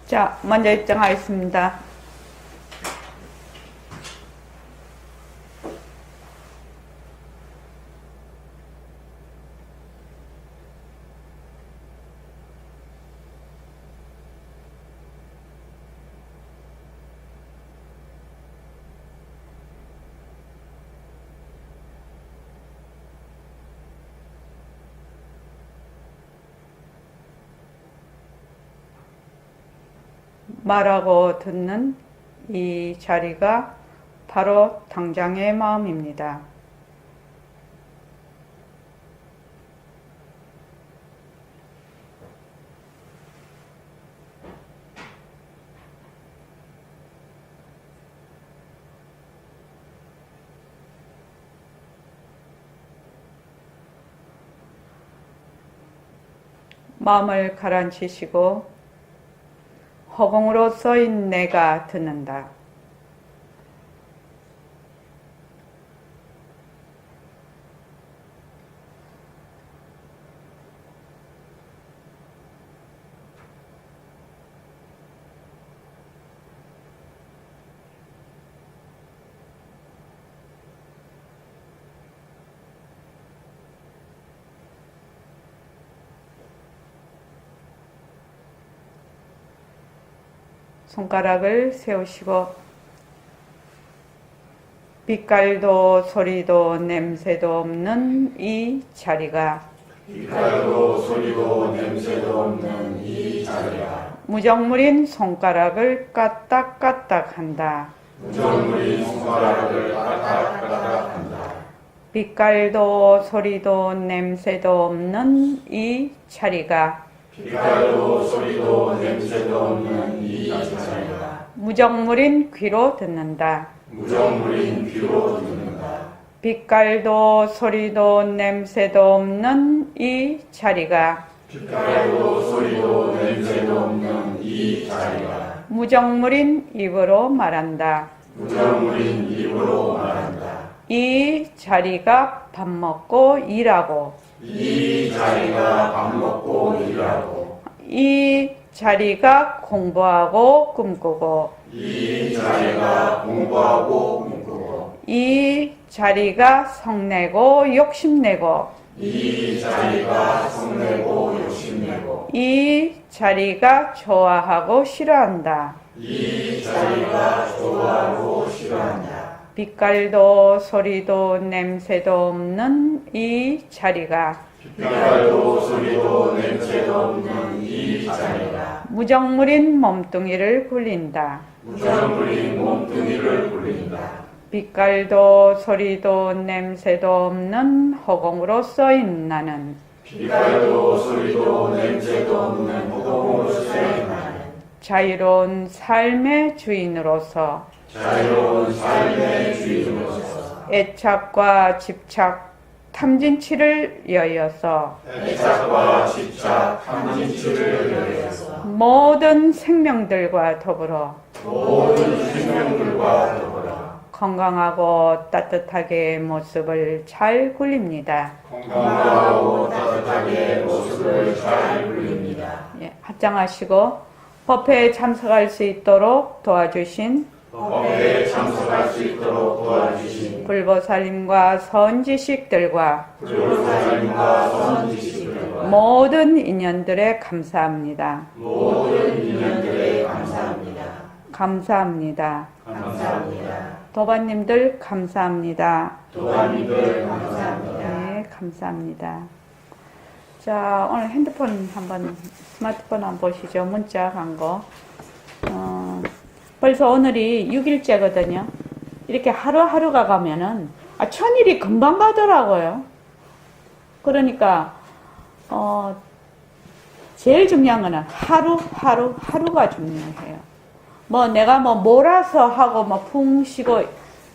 자, 먼저 입장하겠습니다. 말하고 듣는 이 자리가 바로 당장의 마음입니다. 마음을 가라앉히시고 허공으로 써인 내가 듣는다. 손가락을 세우시고 빛깔도 소리도 냄새도 없는 이 자리가 빛깔도 소리도 냄새도 없는 이 자리가 무정물인 손가락을 까딱까딱 한다. 무정물인 손가락을 까딱까딱한다. 빛깔도 소리도 냄새도 없는 이 자리가 빛깔도 소리도 냄새도 없는 이 자리가 무정물인 귀로 듣는다. 무정물인 귀로 듣는다. 빛깔도 소리도 냄새도 없는 이 자리가 빛깔도 소리도 냄새도 없는 이 자리가 무정물인 입으로 말한다. 무정물인 입으로 말한다. 이 자리가 밥 먹고 일하고 이 자리가 밥 먹고 일하고 이 자리가 공부하고 꿈꾸고 이 자리가 공부하고 꿈꾸고 이 자리가 성내고 욕심내고 이 자리가 성내고 욕심내고 이 자리가 좋아하고 싫어한다. 이 자리가 좋아하고 싫어한다. 빛깔도 소리도 냄새도 없는 이 자리가 빛깔도 소리도 냄새도 없는 이 자리가 무정물인 몸뚱이를 굴린다. 무정물인 몸뚱이를 굴린다. 빛깔도 소리도 냄새도 없는 허공으로 써인 나는 빛깔도 소리도 냄새도 없는 허공으로 쓰인 나는 자유로운 삶의 주인으로서 자유로운 삶의 주인으로서 애착과 집착, 탐진치를 여여서 애착과 집착, 탐진치를 여여서 모든 생명들과 더불어 모든 생명들과 더불어 건강하고 따뜻하게 모습을 잘 굴립니다. 건강하고 따뜻하게 모습을 잘 굴립니다. 예, 합장하시고 법회에 참석할 수 있도록 도와주신 법회에 참석할 수 있도록 도와주신 불보살님과 선지식들과 불보살님과 선지식들과 모든 인연들에 감사합니다. 모든 인연들에 감사합니다. 감사합니다. 감사합니다. 도반님들 감사합니다. 도반님들 감사합니다. 네, 감사합니다. 자, 오늘 핸드폰 한번, 스마트폰 한번 보시죠. 문자 간 거. 벌써 오늘이 6일째거든요. 이렇게 하루하루가 가면은, 천일이 금방 가더라고요. 그러니까, 제일 중요한 거는 하루가 중요해요. 내가 몰아서 하고, 풍 쉬고,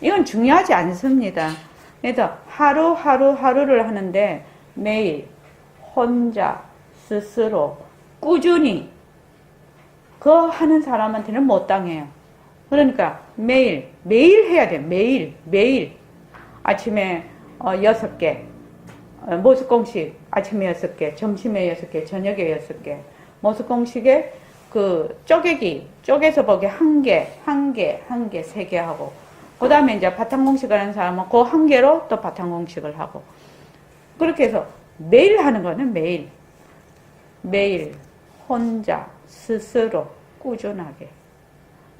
이건 중요하지 않습니다. 그래서 하루를 하는데, 매일, 혼자, 스스로, 꾸준히, 그거 하는 사람한테는 못 당해요. 그러니까 매일 해야 돼. 매일. 아침에 6개, 모습공식 아침에 6개, 점심에 6개, 저녁에 6개. 모습공식에 그 쪼개서 보기 한 개, 세 개 하고, 그 다음에 이제 바탕공식을 하는 사람은 그 한 개로 또 바탕공식을 하고, 그렇게 해서 매일 하는 거는 매일 혼자 스스로 꾸준하게.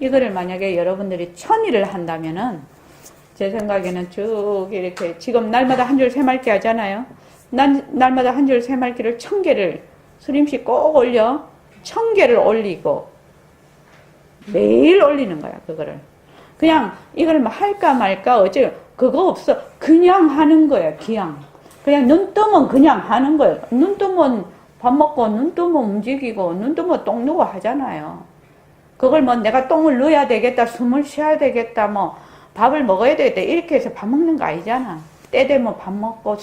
이거를 만약에 여러분들이 1000일을 한다면은 제 생각에는 쭉 이렇게 지금 날마다 한 줄 새말기 하잖아요. 날마다 한 줄 새말기를 1000개를 스님씩 꼭 올려 1000개를 올리고 매일 올리는 거야. 그거를 그냥 이걸 뭐 할까 말까 어째 그거 없어. 그냥 하는 거야. 그냥 눈 뜨면 그냥 하는 거예요. 눈 뜨면 밥 먹고 눈 뜨면 움직이고 눈 뜨면 똥 누고 하잖아요. 그걸 뭐 내가 똥을 넣어야 되겠다, 숨을 쉬어야 되겠다, 뭐 밥을 먹어야 되겠다 이렇게 해서 밥 먹는 거 아니잖아. 때 되면 밥 먹고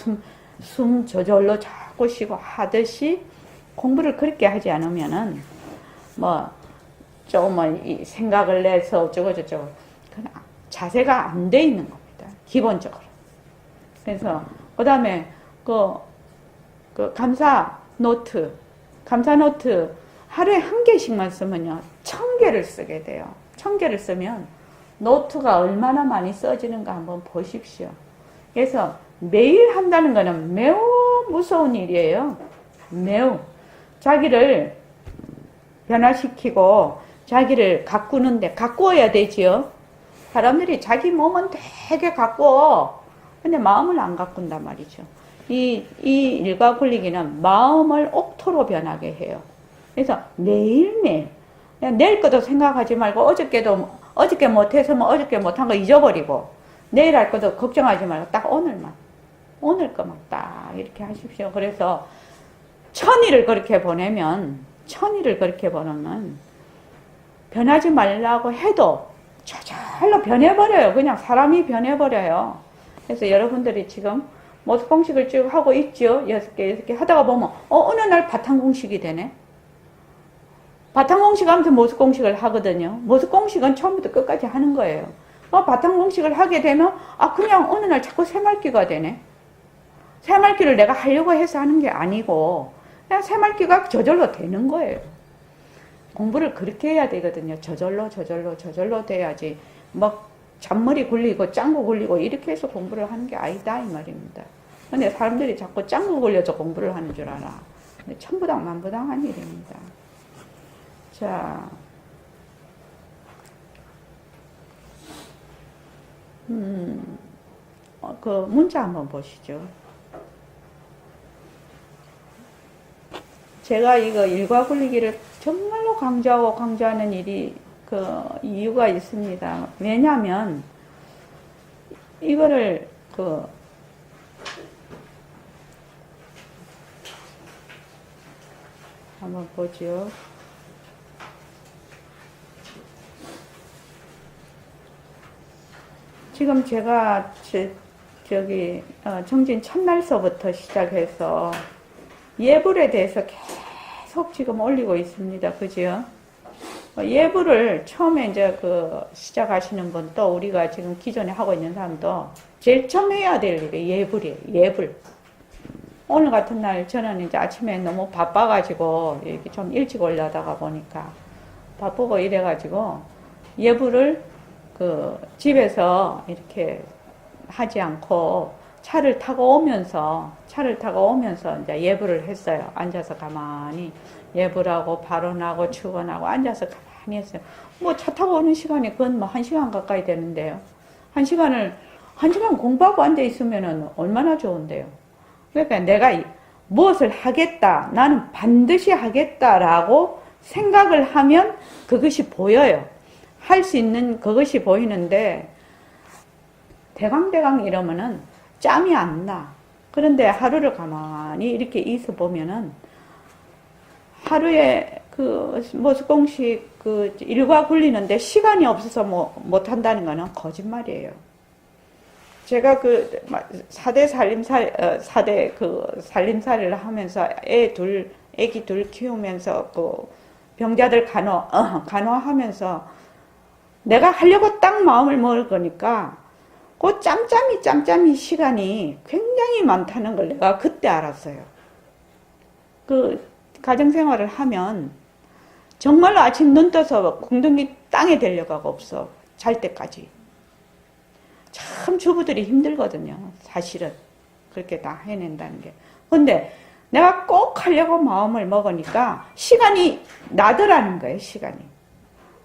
숨 저절로 자꾸 쉬고 하듯이 공부를 그렇게 하지 않으면은 뭐 조금 생각을 내서 어쩌고 저쩌고 그냥 자세가 안 돼 있는 겁니다. 기본적으로. 그래서 그 다음에 그 감사 노트 하루에 한 개씩만 쓰면요 1000개를 쓰게 돼요. 1000개를 쓰면 노트가 얼마나 많이 써지는가 한번 보십시오. 그래서 매일 한다는 거는 매우 무서운 일이에요. 매우. 자기를 변화시키고 자기를 가꾸어야 되지요. 사람들이 자기 몸은 되게 가꾸어. 근데 마음을 안 가꾼단 말이죠. 이 일과 굴리기는 마음을 옥토로 변하게 해요. 그래서 매일매일 그냥 내일 것도 생각하지 말고 어저께 못해서 뭐 어저께 못한 거 잊어버리고 내일 할 것도 걱정하지 말고 딱 오늘 것만 딱 이렇게 하십시오. 그래서 1000일을 그렇게 보내면 변하지 말라고 해도 저절로 변해버려요. 그냥 사람이 변해버려요. 그래서 여러분들이 지금 모습공식을 쭉 하고 있죠. 6개 하다가 보면 어느 날 바탕공식이 되네. 바탕공식 하면서 모습공식을 하거든요. 모습공식은 처음부터 끝까지 하는 거예요. 바탕공식을 하게 되면 그냥 어느 날 자꾸 새말기가 되네. 새말기를 내가 하려고 해서 하는 게 아니고 그냥 새말기가 저절로 되는 거예요. 공부를 그렇게 해야 되거든요. 저절로 돼야지 막 잔머리 굴리고 짱구 굴리고 이렇게 해서 공부를 하는 게 아니다 이 말입니다. 근데 사람들이 자꾸 짱구 굴려서 공부를 하는 줄 알아. 근데 천부당 만부당한 일입니다. 자, 그 문자 한번 보시죠. 제가 이거 일과 굴리기를 정말로 강조하는 일이 그 이유가 있습니다. 왜냐하면 이거를 한번 보죠. 지금 제가 정진 첫날서부터 시작해서 예불에 대해서 계속 지금 올리고 있습니다. 그죠? 예불을 처음에 이제 시작하시는 분도 우리가 지금 기존에 하고 있는 사람도 제일 처음 해야 될 일이 예불이에요. 예불. 오늘 같은 날 저는 이제 아침에 너무 바빠가지고 이렇게 좀 일찍 올라다가 보니까 바쁘고 이래가지고 예불을 집에서 이렇게 하지 않고 차를 타고 오면서 이제 예불을 했어요. 앉아서 가만히 예불하고 발언하고 축원하고 앉아서 가만히 했어요. 뭐 차 타고 오는 시간이 그건 뭐 1시간 가까이 되는데요. 1시간 공부하고 앉아 있으면은 얼마나 좋은데요. 그러니까 내가 무엇을 하겠다, 나는 반드시 하겠다라고 생각을 하면 그것이 보여요. 할 수 있는 그것이 보이는데 대강 이러면은 짬이 안 나. 그런데 하루를 가만히 이렇게 있어 보면은 하루에 모습공식 일과 굴리는데 시간이 없어서 못 한다는 거는 거짓말이에요. 제가 4대 살림살이를 하면서 애기 둘 키우면서 병자들 간호하면서 내가 하려고 딱 마음을 먹을 거니까 짬짬이 시간이 굉장히 많다는 걸 내가 그때 알았어요. 가정생활을 하면 정말로 아침 눈 떠서 궁둥이 땅에 대려가고 없어. 잘 때까지. 참 주부들이 힘들거든요. 사실은. 그렇게 다 해낸다는 게. 근데 내가 꼭 하려고 마음을 먹으니까 시간이 나더라는 거예요. 시간이.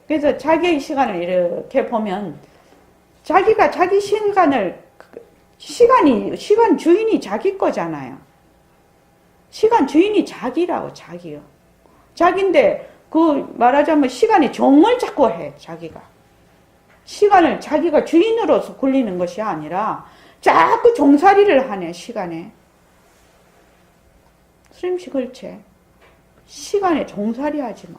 그래서 자기의 시간을 이렇게 보면 자기가 자기 시간 주인이 자기 거잖아요. 시간 주인이 자기라고, 자기요. 자기인데, 말하자면 시간에 종을 자꾸 해, 자기가. 시간을 자기가 주인으로서 굴리는 것이 아니라 자꾸 종살이를 하네, 시간에. 스님씨 글체. 시간에 종살이 하지 마.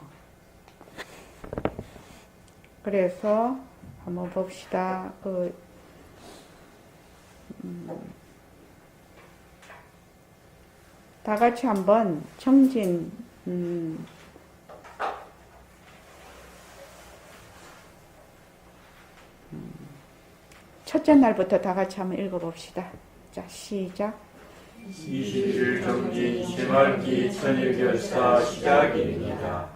그래서 한번 봅시다. 다 같이 한번 정진, 첫째 날부터 다 같이 한번 읽어봅시다. 자, 시작. 20일 정진 새말기 천일결사 시작입니다.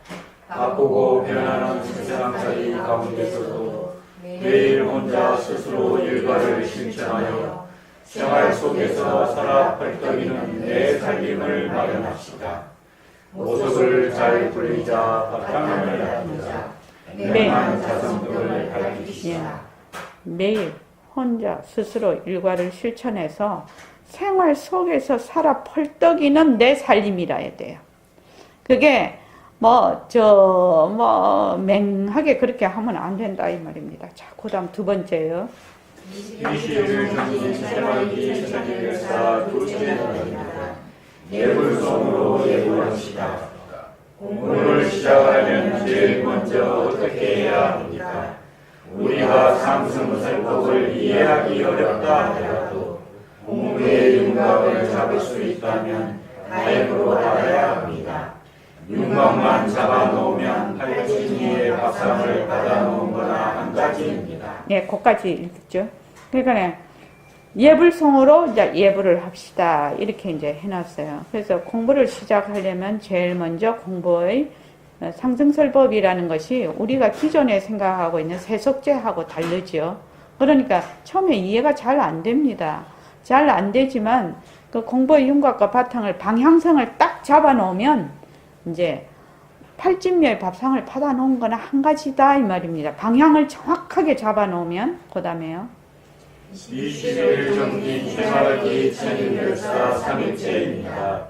바쁘고 변하는 세상살이 가운데서도 매일 혼자 스스로 일과를 실천하여 생활 속에서 살아 펄떡이는 내 살림을 마련합시다. 모습을 잘 굴리자 바탕을 놔두자 명한 자성들을 밝히시다. 매일 혼자 스스로 일과를 실천해서 생활 속에서 살아 펄떡이는 내 살림이라 해야 돼요. 그게 맹하게 그렇게 하면 안 된다 이 말입니다. 자, 그 다음 두 번째요. 20일 정진 새말기 천일결사 둘째 날입니다. 예불송으로 예불합시다. 공부를 시작하려면 제일 먼저 어떻게 해야 합니까? 우리가 상승설법을 이해하기 어렵다 하더라도 공부의 윤곽을 잡을 수 있다면 다행으로 알아야 합니다. 윤곽만 잡아놓으면 팔찌니의 밥상을 받아놓은 거나 한 가지입니다. 네, 거기까지 읽죠. 그러니까 예불송으로 이제 예불을 합시다. 이렇게 이제 해놨어요. 그래서 공부를 시작하려면 제일 먼저 공부의 상승설법이라는 것이 우리가 기존에 생각하고 있는 세속제하고 다르죠. 그러니까 처음에 이해가 잘 안 됩니다. 잘 안 되지만 그 공부의 윤곽과 바탕을 방향성을 딱 잡아놓으면 이제 팔찜녀의 밥상을 받아놓은 거나 한 가지다 이 말입니다. 방향을 정확하게 잡아놓으면 그 다음에요. 20일 정진 새말기 천일결사 3일째입니다.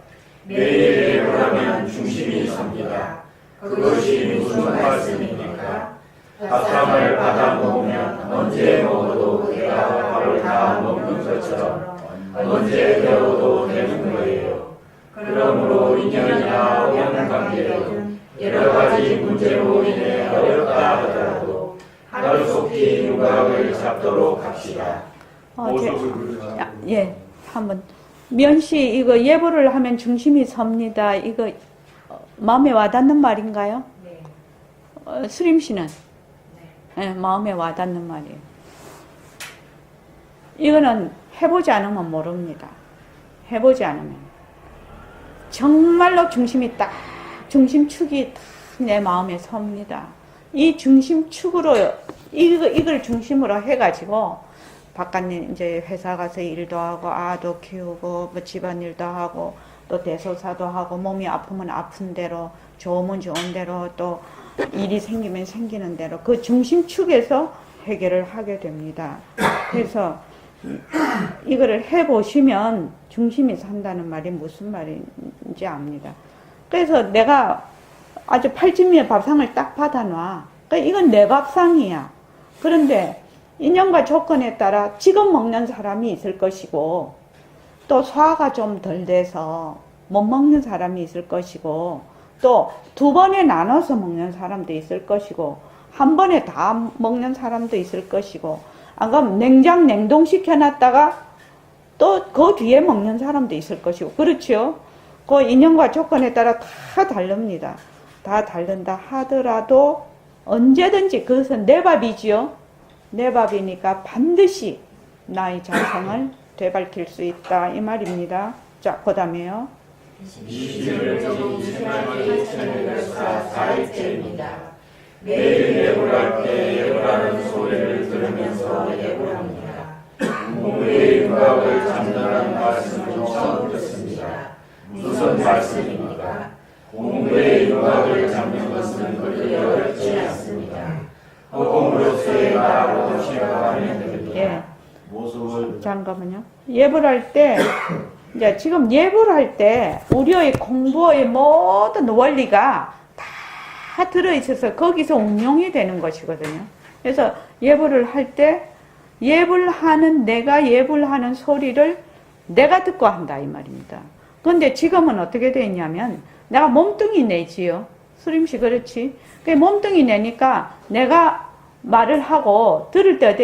매일 예불하면 중심이 섭니다. 그것이 무슨 말씀입니까? 밥상을 받아놓으면 언제 먹어도 내가 밥을 다 먹는 것처럼 언제 배워도 되는 거예요. 그러므로 인연이나 원관계는 여러 가지 문제로 인해 어렵다 하더라도 하루속히 윤곽을 잡도록 합시다. 예, 한번 면시 이거 예불을 하면 중심이 섭니다. 이거 마음에 와닿는 말인가요? 네. 수림 씨는? 네. 마음에 와닿는 말이에요. 이거는 해보지 않으면 모릅니다. 해보지 않으면 정말로 중심이 딱 중심축이 딱 내 마음에 섭니다. 이 중심축으로 이걸 중심으로 해가지고 바깥 이제 회사 가서 일도 하고 아도 키우고 뭐 집안일도 하고 또 대소사도 하고 몸이 아프면 아픈 대로 좋으면 좋은 대로 또 일이 생기면 생기는 대로 그 중심축에서 해결을 하게 됩니다. 그래서 이거를 해보시면 중심이 산다는 말이 무슨 말인지 압니다. 그래서 내가 아주 팔찜미의 밥상을 딱 받아놔. 그러니까 이건 내 밥상이야. 그런데 인연과 조건에 따라 지금 먹는 사람이 있을 것이고 또 소화가 좀 덜 돼서 못 먹는 사람이 있을 것이고 또 두 번에 나눠서 먹는 사람도 있을 것이고 한 번에 다 먹는 사람도 있을 것이고 안 그러면 냉동시켜 놨다가 또 그 뒤에 먹는 사람도 있을 것이고 그렇죠? 그 인연과 조건에 따라 다 다릅니다. 다 다른다 하더라도 언제든지 그것은 내 밥이지요. 내 밥이니까 반드시 나의 자성을 되밝힐 수 있다 이 말입니다. 자, 그 다음에요. 20일 제2생활의 천일열사 4일째입니다. 매일 예불할 때 예불하는 소리를 들으면서 예불합니다. 공부의 윤곽을 잡는다는 말씀은 처음 듣습니다. 무슨 말씀입니까? 공부의 윤곽을 잡는 것은 그리 어렵지 않습니다. 허공으로서의 나라고 생각하면 됩니다. 예. 모습을 잠깐만요. 예불할 때, 이제 지금 예불할 때 우리의 공부의 모든 원리가 다 들어있어서 거기서 응용이 되는 것이거든요. 그래서 예불을 할 때 예불하는 내가 예불하는 소리를 내가 듣고 한다 이 말입니다. 그런데 지금은 어떻게 되어 있냐면 내가 몸뚱이 내지요. 수림씨 그렇지? 그 몸뚱이 내니까 내가 말을 하고 들을 때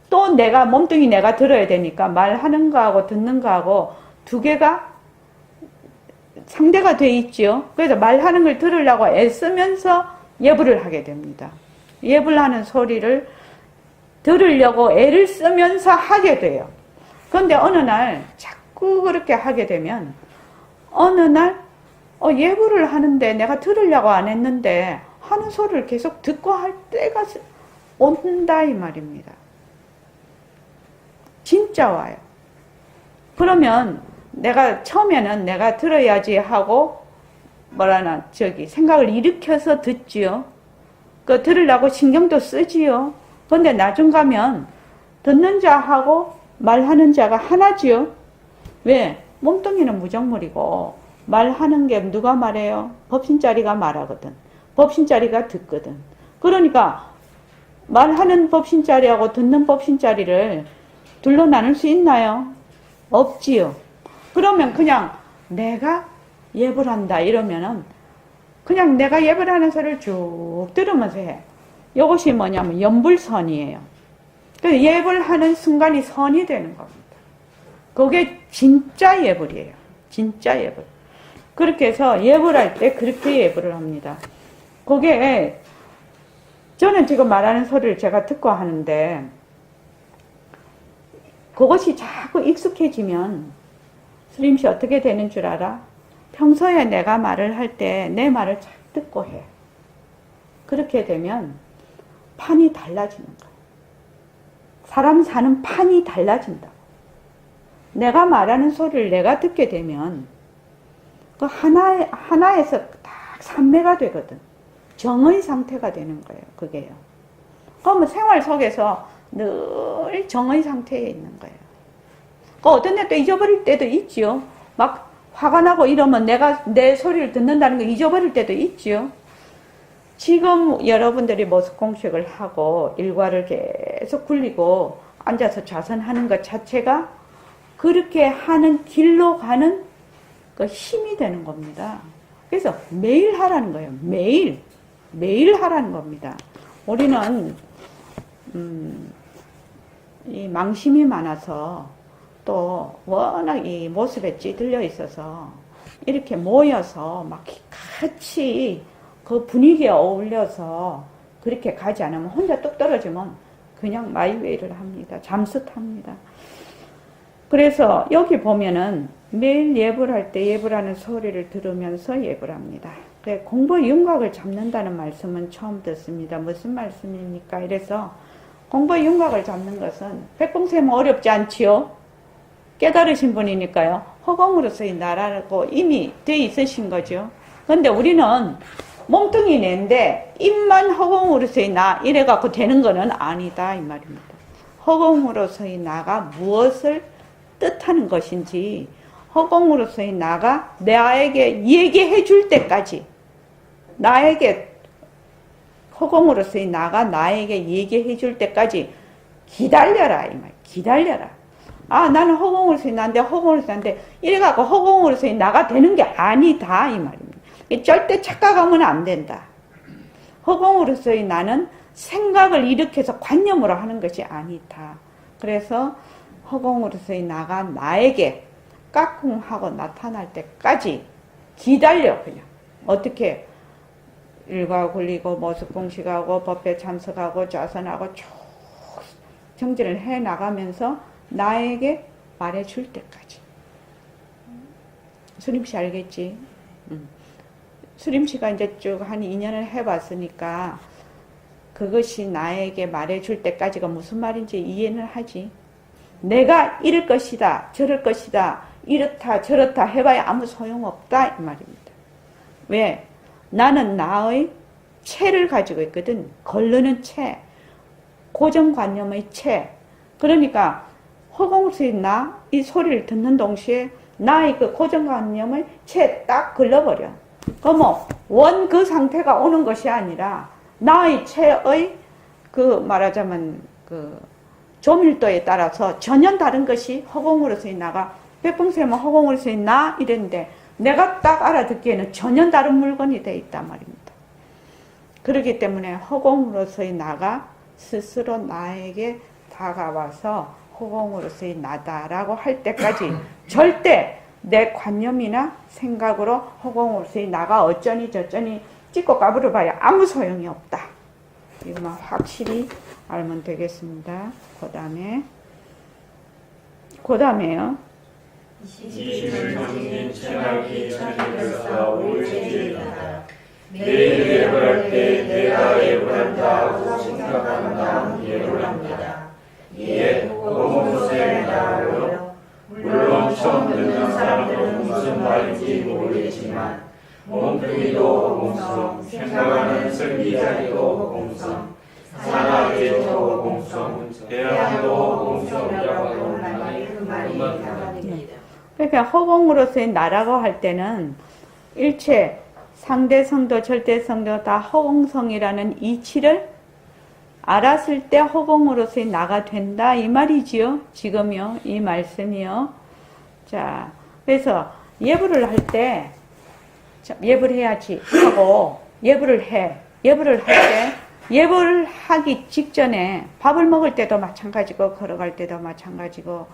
또 내가 몸뚱이 내가 들어야 되니까 말하는 거하고 듣는 거하고 두 개가 상대가 돼 있지요. 그래서 말하는 걸 들으려고 애쓰면서 예불을 하게 됩니다. 예불하는 소리를 들으려고 애를 쓰면서 하게 돼요. 그런데 어느 날 자꾸 그렇게 하게 되면 어느 날 예불을 하는데 내가 들으려고 안 했는데 하는 소리를 계속 듣고 할 때가 온다 이 말입니다. 진짜 와요. 그러면 내가 처음에는 내가 들어야지 하고 생각을 일으켜서 듣지요. 그 들으려고 신경도 쓰지요. 그런데 나중 가면 듣는 자하고 말하는 자가 하나지요. 왜? 몸뚱이는 무정물이고 말하는 게 누가 말해요? 법신자리가 말하거든. 법신자리가 듣거든. 그러니까 말하는 법신자리하고 듣는 법신자리를 둘로 나눌 수 있나요? 없지요. 그러면 그냥 내가 예불한다 이러면은 그냥 내가 예불하는 소리를 쭉 들으면서 해. 이것이 뭐냐면 연불선이에요. 그래서 예불하는 순간이 선이 되는 겁니다. 그게 진짜 예불이에요. 진짜 예불. 그렇게 해서 예불할 때 그렇게 예불을 합니다. 그게 저는 지금 말하는 소리를 제가 듣고 하는데 그것이 자꾸 익숙해지면 스님씨 어떻게 되는 줄 알아? 평소에 내가 말을 할 때 내 말을 잘 듣고 해. 그렇게 되면 판이 달라지는 거야. 사람 사는 판이 달라진다. 내가 말하는 소리를 내가 듣게 되면 그 하나에서 딱 삼매가 되거든. 정의 상태가 되는 거예요. 그게요. 그러면 생활 속에서 늘 정의 상태에 있는 거예요. 그 어떤 데 또 잊어버릴 때도 있지요. 막 화가 나고 이러면 내가 내 소리를 듣는다는 걸 잊어버릴 때도 있지요. 지금 여러분들이 모습 공식을 하고 일과를 계속 굴리고 앉아서 좌선하는 것 자체가 그렇게 하는 길로 가는 그 힘이 되는 겁니다. 그래서 매일 하라는 거예요. 매일 하라는 겁니다. 우리는 이 망심이 많아서 또 워낙 이 모습에 찌들려 있어서 이렇게 모여서 막 같이 그 분위기에 어울려서 그렇게 가지 않으면 혼자 뚝 떨어지면 그냥 마이웨이를 합니다. 잠수탑니다. 그래서 여기 보면은 매일 예불할 때 예불하는 소리를 들으면서 예불합니다. 공부의 윤곽을 잡는다는 말씀은 처음 듣습니다. 무슨 말씀입니까? 이래서 공부의 윤곽을 잡는 것은 백봉쌤은 어렵지 않지요? 깨달으신 분이니까요. 허공으로서의 나라고 이미 돼 있으신 거죠. 그런데 우리는 몸뚱이 낸데 입만 허공으로서의 나 이래갖고 되는 거는 아니다 이 말입니다. 허공으로서의 나가 무엇을 뜻하는 것인지 허공으로서의 나가 나에게 얘기해 줄 때까지 나에게 허공으로서의 나가 나에게 얘기해 줄 때까지 기다려라 이 말. 기다려라. 아 나는 허공으로서의 나인데 허공으로서의 나인데 이래갖고 허공으로서의 나가 되는 게 아니다 이 말입니다. 절대 착각하면 안 된다. 허공으로서의 나는 생각을 일으켜서 관념으로 하는 것이 아니다. 그래서 허공으로서의 나가 나에게 까꿍하고 나타날 때까지 기다려 그냥. 어떻게 일과 굴리고 모습 공식하고 법회 참석하고 좌선하고 쭉 정진을 해 나가면서 나에게 말해줄 때까지. 수림씨 알겠지? 수림씨가 이제 쭉 한 2년을 해봤으니까 그것이 나에게 말해줄 때까지가 무슨 말인지 이해는 하지. 내가 이럴 것이다, 저럴 것이다, 이렇다, 저렇다 해봐야 아무 소용없다 이 말입니다. 왜? 나는 나의 체를 가지고 있거든. 거르는 체, 고정관념의 체. 그러니까 허공수의 나, 이 소리를 듣는 동시에 나의 그 고정관념을 채 딱 걸러버려. 그럼 원 그 상태가 오는 것이 아니라 나의 체의 그 말하자면 그 조밀도에 따라서 전혀 다른 것이 허공으로서의 나가 백봉쌤은 허공으로서의 나 이랬는데 내가 딱 알아듣기에는 전혀 다른 물건이 되어 있단 말입니다. 그렇기 때문에 허공으로서의 나가 스스로 나에게 다가와서 허공으로서의 나다라고 할 때까지 절대 내 관념이나 생각으로 허공으로서의 나가 어쩌니 저쩌니 찍고 까불어 봐야 아무 소용이 없다. 이것만 확실히 알면 되겠습니다. 그 다음에요. 20일 경진 체납이 천일결사 오일제이다. 매일 예불할 때 내가 예불한다고 생각한다 예불합니다. 이에 허공으로서의 나로 물론 처음 듣는 사람들은 무슨 말인지 모르겠지만 몸뚱이도 허공성, 생각하는 설기자리도 허공성, 산하계도 허공성, 대양도 허공성이라고 하는 그 말이 답입니다. 그러니까 허공으로서의 나라고 할 때는 일체 상대성도 절대성도 다 허공성이라는 이치를 알았을 때 허공으로서의 나가 된다 이 말이지요. 지금요 이 말씀이요. 자, 그래서 예불을 할 때 예불 해야지 하고 예불을 해. 예불을 할 때 예불 하기 직전에 밥을 먹을 때도 마찬가지고 걸어갈 때도 마찬가지고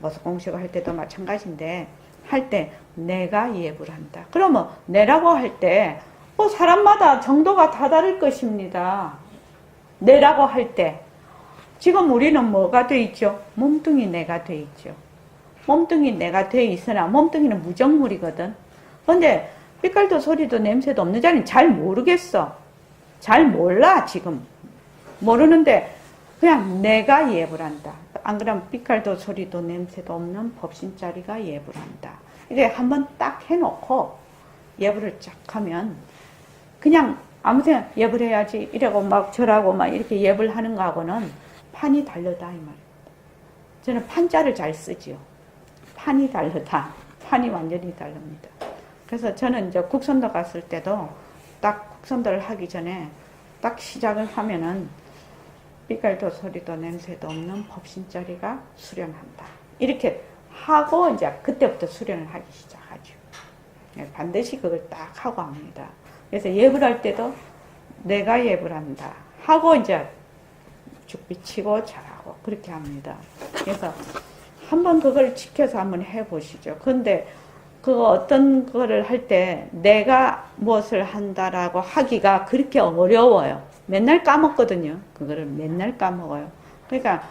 무슨 공식을 할 때도 마찬가지인데 할 때 내가 예불한다. 그러면 내라고 할 때 사람마다 정도가 다 다를 것입니다. 내라고 할 때 지금 우리는 뭐가 돼 있죠? 몸뚱이 내가 돼 있죠. 몸뚱이 내가 돼 있으나 몸뚱이는 무정물이거든. 근데 빛깔도 소리도 냄새도 없는 자는 잘 모르겠어. 잘 몰라 지금. 모르는데 그냥 내가 예불한다. 안 그러면 빛깔도 소리도 냄새도 없는 법신자리가 예불한다. 이게 한번 딱 해놓고 예불을 쫙 하면 그냥 아무 생각 예불해야지 이러고 막 절하고 막 이렇게 예불하는 거하고는 판이 다르다 이 말입니다. 저는 판자를 잘 쓰지요. 판이 다르다. 판이 완전히 다릅니다. 그래서 저는 이제 국선도 갔을 때도 딱 국선도를 하기 전에 딱 시작을 하면은 빛깔도 소리도 냄새도 없는 법신자리가 수련한다. 이렇게 하고 이제 그때부터 수련을 하기 시작하죠. 반드시 그걸 딱 하고 합니다. 그래서 예불할 때도 내가 예불한다 하고 이제 죽비치고 잘하고 그렇게 합니다. 그래서 한번 그걸 지켜서 한번 해보시죠. 근데 그거 어떤 거를 할 때 내가 무엇을 한다라고 하기가 그렇게 어려워요. 맨날 까먹거든요. 그거를 맨날 까먹어요. 그러니까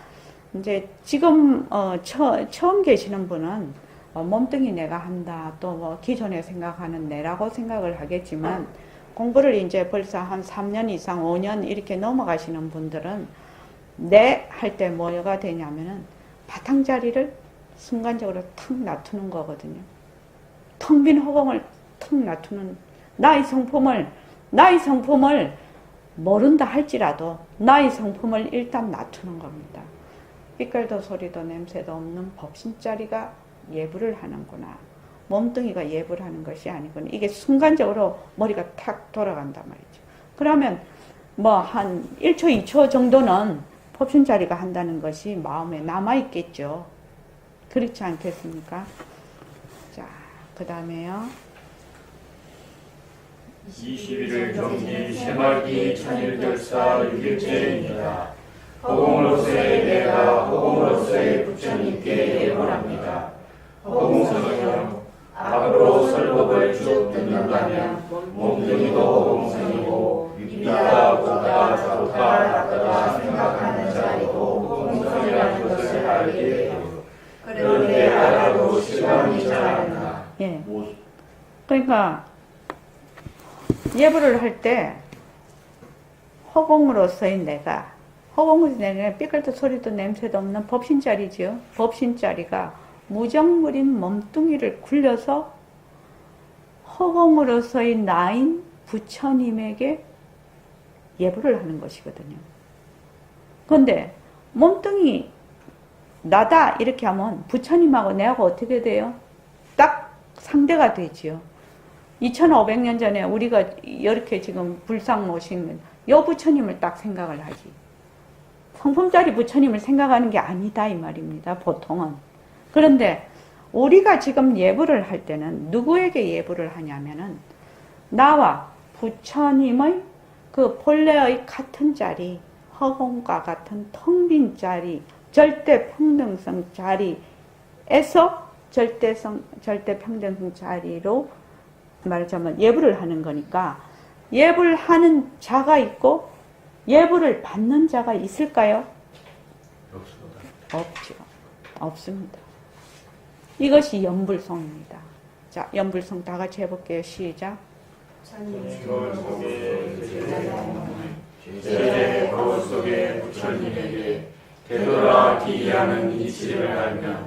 이제 지금 처음 계시는 분은 몸뚱이 내가 한다 또 뭐 기존에 생각하는 내라고 생각을 하겠지만 공부를 이제 벌써 한 3년 이상 5년 이렇게 넘어가시는 분들은 내 할 때 뭐가 되냐면은 바탕자리를 순간적으로 탁 놔두는 거거든요. 텅 빈 허공을 탁 놔두는 나의 성품을 모른다 할지라도 나의 성품을 일단 놔두는 겁니다. 빛깔도 소리도 냄새도 없는 법신자리가 예불을 하는구나. 몸뚱이가 예불 하는 것이 아니구나. 이게 순간적으로 머리가 탁 돌아간단 말이죠. 그러면 뭐 한 1초, 2초 정도는 법신자리가 한다는 것이 마음에 남아있겠죠. 그렇지 않겠습니까? 자, 그 다음에요. 21일 경지 새말기 천일결사 6일째입니다. 허공으로서의 내가 허공으로서의 부처님께 예불합니다. 허공성이요 앞으로 설법을 쭉 듣는다면 몸뚱이도 허공성이고 위다 보다 좋다 나쁘다 생각하는 자리도 허공성이라는 것을 알게 돼요. 그런데 알아도 실감이 잘 안 나. 예. 그러니까 예불을 할 때 허공으로서의 내가, 허공으로서 내가 삐끌도 소리도 냄새도 없는 법신자리지요. 법신자리가 무정물인 몸뚱이를 굴려서 허공으로서의 나인 부처님에게 예불을 하는 것이거든요. 그런데 몸뚱이 나다 이렇게 하면 부처님하고 내하고 어떻게 돼요? 딱 상대가 되지요. 2500년 전에 우리가 이렇게 지금 불상 모신 여 부처님을 딱 생각을 하지. 성품짜리 부처님을 생각하는 게 아니다 이 말입니다. 보통은. 그런데 우리가 지금 예불을 할 때는 누구에게 예불을 하냐면은 나와 부처님의 그 본래의 같은 자리, 허공과 같은 텅 빈 자리, 절대 평등성 자리에서 절대 평등성 자리로 말하자면 예불을 하는 거니까 예불하는 자가 있고 예불을 받는 자가 있을까요? 없죠. 없습니다. 이것이 연불성입니다. 자, 연불성 다 같이 해볼게요. 시작. 제제 거울 속에 부처님에게 되돌아 기이하는 이치를 알며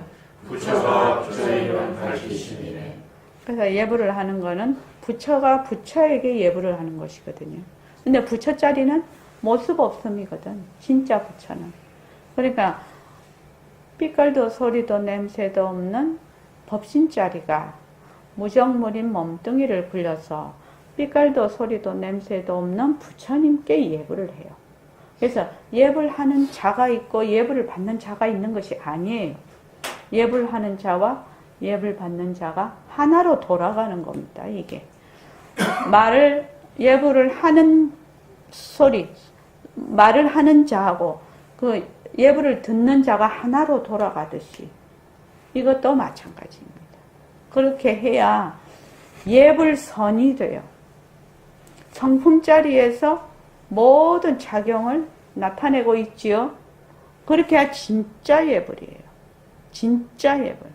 부처가 부처의 이름 밝히시니래. 그래서 예불을 하는 거는 부처가 부처에게 예불을 하는 것이거든요. 근데 부처 자리는 모습 없음이거든. 진짜 부처는. 그러니까 삐끌도 소리도 냄새도 없는 법신 자리가 무정물인 몸뚱이를 굴려서 삐끌도 소리도 냄새도 없는 부처님께 예불을 해요. 그래서 예불하는 자가 있고 예불을 받는 자가 있는 것이 아니에요. 예불하는 자와 예불 받는 자가 하나로 돌아가는 겁니다. 이게 말을 예불을 하는 소리, 말을 하는 자하고 그 예불을 듣는 자가 하나로 돌아가듯이 이것도 마찬가지입니다. 그렇게 해야 예불선이 돼요. 성품 자리에서 모든 작용을 나타내고 있지요. 그렇게 해야 진짜 예불이에요. 진짜 예불.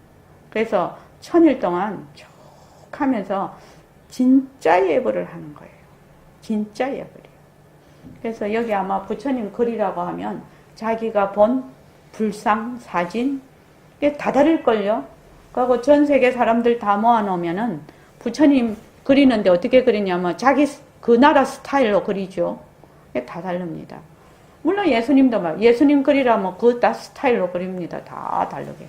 그래서 1000일 동안 쭉 하면서 진짜 예불을 하는 거예요. 진짜 예불이에요. 그래서 여기 아마 부처님 글이라고 하면 자기가 본 불상, 사진 이게 다 다를걸요. 그리고 전 세계 사람들 다 모아놓으면은 부처님 그리는데 어떻게 그리냐면 자기 그 나라 스타일로 그리죠. 이게 다 다릅니다. 물론 예수님도 막 예수님 그리라면 그 다 스타일로 그립니다. 다 다르게.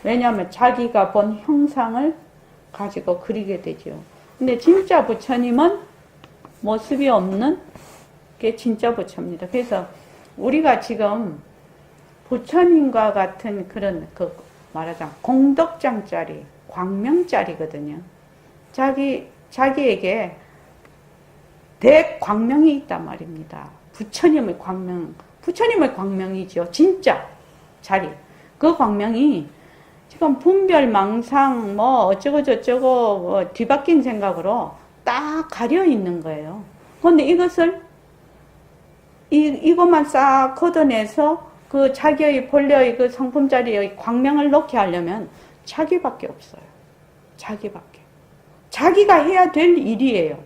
왜냐하면 자기가 본 형상을 가지고 그리게 되죠. 근데 진짜 부처님은 모습이 없는 게 진짜 부처입니다. 그래서 우리가 지금 부처님과 같은 그런 그 말하자면 공덕장짜리, 광명짜리거든요. 자기에게 대광명이 있단 말입니다. 부처님의 광명이죠. 진짜 자리. 그 광명이 지금 분별, 망상, 뭐 어쩌고저쩌고 뭐 뒤바뀐 생각으로 딱 가려 있는 거예요. 그런데 이것을 이것만 싹 걷어내서 그 자기의 본래의 그 성품 자리의 광명을 놓게 하려면 자기밖에 없어요. 자기밖에. 자기가 해야 될 일이에요.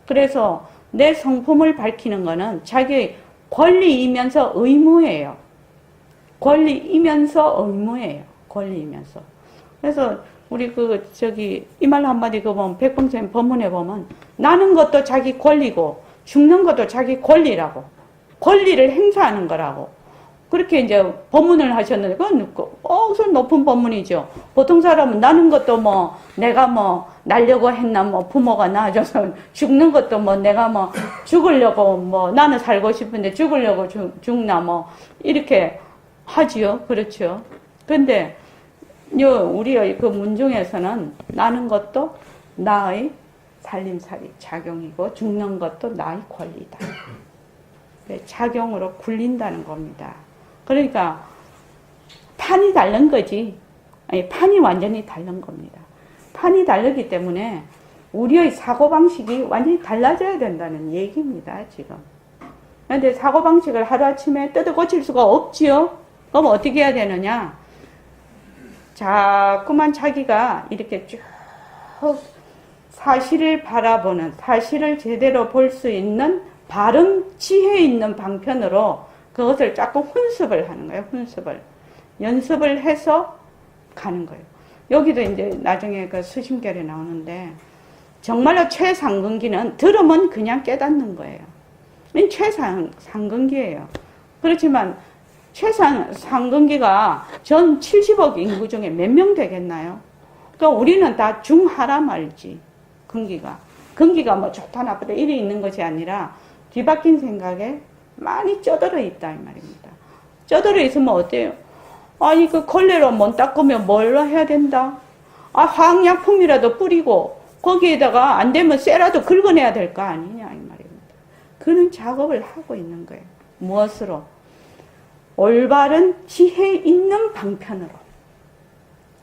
그래서 내 성품을 밝히는 거는 자기의 권리이면서 의무예요. 권리이면서 의무예요. 권리이면서. 그래서 우리 이 말 한마디 보면 백범쌤 법문에 보면 나는 것도 자기 권리고 죽는 것도 자기 권리라고. 권리를 행사하는 거라고. 그렇게 이제 법문을 하셨는데 그건 엄청 높은 법문이죠. 보통 사람은 나는 것도 뭐 내가 뭐 날려고 했나 뭐 부모가 낳아줘서 죽는 것도 뭐 내가 뭐 죽으려고 뭐 나는 살고 싶은데 죽으려고 죽나 뭐 이렇게 하지요. 그렇죠. 근데 우리의 그 문중에서는 나는 것도 나의 살림살이 작용이고 죽는 것도 나의 권리다. 작용으로 굴린다는 겁니다. 그러니까 판이 다른 거지. 아니, 판이 완전히 다른 겁니다. 판이 다르기 때문에 우리의 사고방식이 완전히 달라져야 된다는 얘기입니다. 지금. 그런데 사고방식을 하루아침에 뜯어 고칠 수가 없지요. 그럼 어떻게 해야 되느냐. 자꾸만 자기가 이렇게 쭉 사실을 바라보는, 사실을 제대로 볼 수 있는 바른 지혜 있는 방편으로 그것을 자꾸 훈습을 하는 거예요. 훈습을. 연습을 해서 가는 거예요. 여기도 이제 나중에 그 수심결에 나오는데, 정말로 최상근기는 들으면 그냥 깨닫는 거예요. 최상근기예요. 그렇지만 최상근기가 전 70억 인구 중에 몇 명 되겠나요? 그러니까 우리는 다 중하라 말지. 근기가 뭐 좋다 나쁘다 이리 있는 것이 아니라 뒤바뀐 생각에 많이 쩌들어 있다 이 말입니다. 쩌들어 있으면 어때요? 아니 그 걸레로 못 닦으면 뭘로 해야 된다? 화학약품이라도 뿌리고 거기에다가 안 되면 쇠라도 긁어내야 될 거 아니냐 이 말입니다. 그런 작업을 하고 있는 거예요. 무엇으로? 올바른 지혜 있는 방편으로.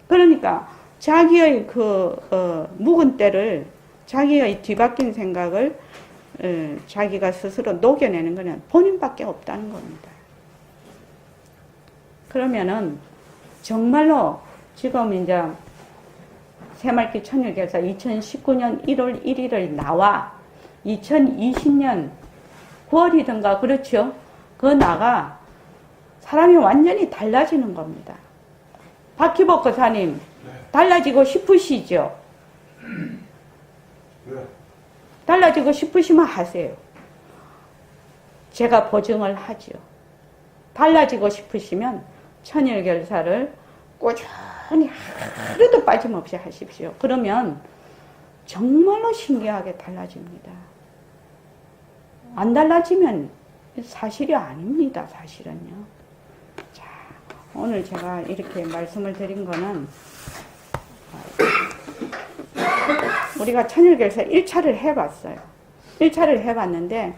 그러니까 자기의 묵은 때를, 자기의 뒤바뀐 생각을 자기가 스스로 녹여내는 것은 본인밖에 없다는 겁니다. 그러면은 정말로 지금 이제 새말기 천일결사 2019년 1월 1일을 나와 2020년 9월이든가 그렇죠? 나가 사람이 완전히 달라지는 겁니다. 박희복 거사님 달라지고 싶으시죠? 달라지고 싶으시면 하세요. 제가 보증을 하죠. 달라지고 싶으시면 천일결사를 꾸준히 하루도 빠짐없이 하십시오. 그러면 정말로 신기하게 달라집니다. 안 달라지면 사실이 아닙니다. 사실은요. 자, 오늘 제가 이렇게 말씀을 드린 거는 우리가 천일결사 1차를 해봤어요. 1차를 해봤는데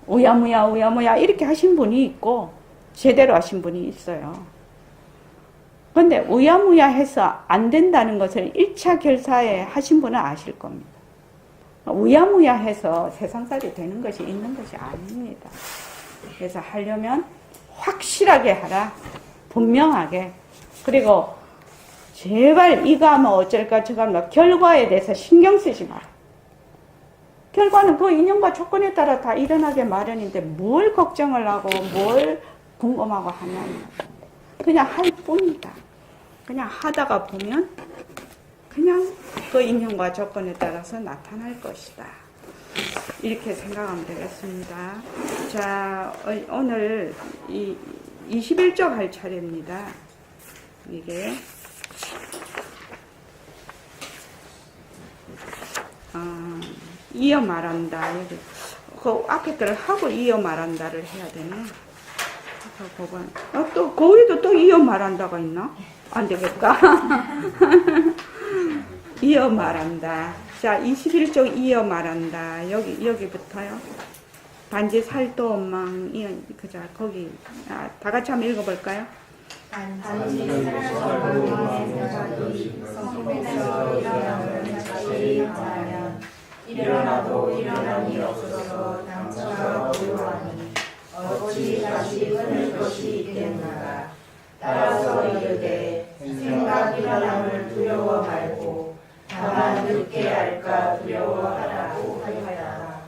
우야무야 이렇게 하신 분이 있고 제대로 하신 분이 있어요. 그런데 우야무야 해서 안 된다는 것을 1차 결사에 하신 분은 아실 겁니다. 우야무야 해서 세상살이 되는 것이 있는 것이 아닙니다. 그래서 하려면 확실하게 하라. 분명하게. 그리고 제발 이거 하면 어쩔까 저거 하면 결과에 대해서 신경 쓰지 마라. 결과는 그 인연과 조건에 따라 다 일어나게 마련인데 뭘 걱정을 하고 뭘 궁금하고 하냐. 그냥 할 뿐이다. 그냥 하다가 보면 그냥 그 인연과 조건에 따라서 나타날 것이다. 이렇게 생각하면 되겠습니다. 자, 오늘 21쪽 할 차례입니다. 이게 이어 말한다. 여기 그 앞에 거를 하고 이어 말한다를 해야 되네. 또 거기도 또 이어 말한다가 있나? 안 되겠다. 이어 말한다. 자, 21쪽 이어 말한다. 여기부터요. 단지 살도 원망 그자 거기 다 같이 한번 읽어볼까요? 단지 살도 원망의 생각이 성품에서 일어나는 자체에 하면 일어나도 일어남이 없어서 당처가 고요하니 어찌 다시 끊을 것이 있겠는가. 따라서 이르되 생각 일어남을 두려워 말고 다만 늦게 알까 두려워하라고 하였다.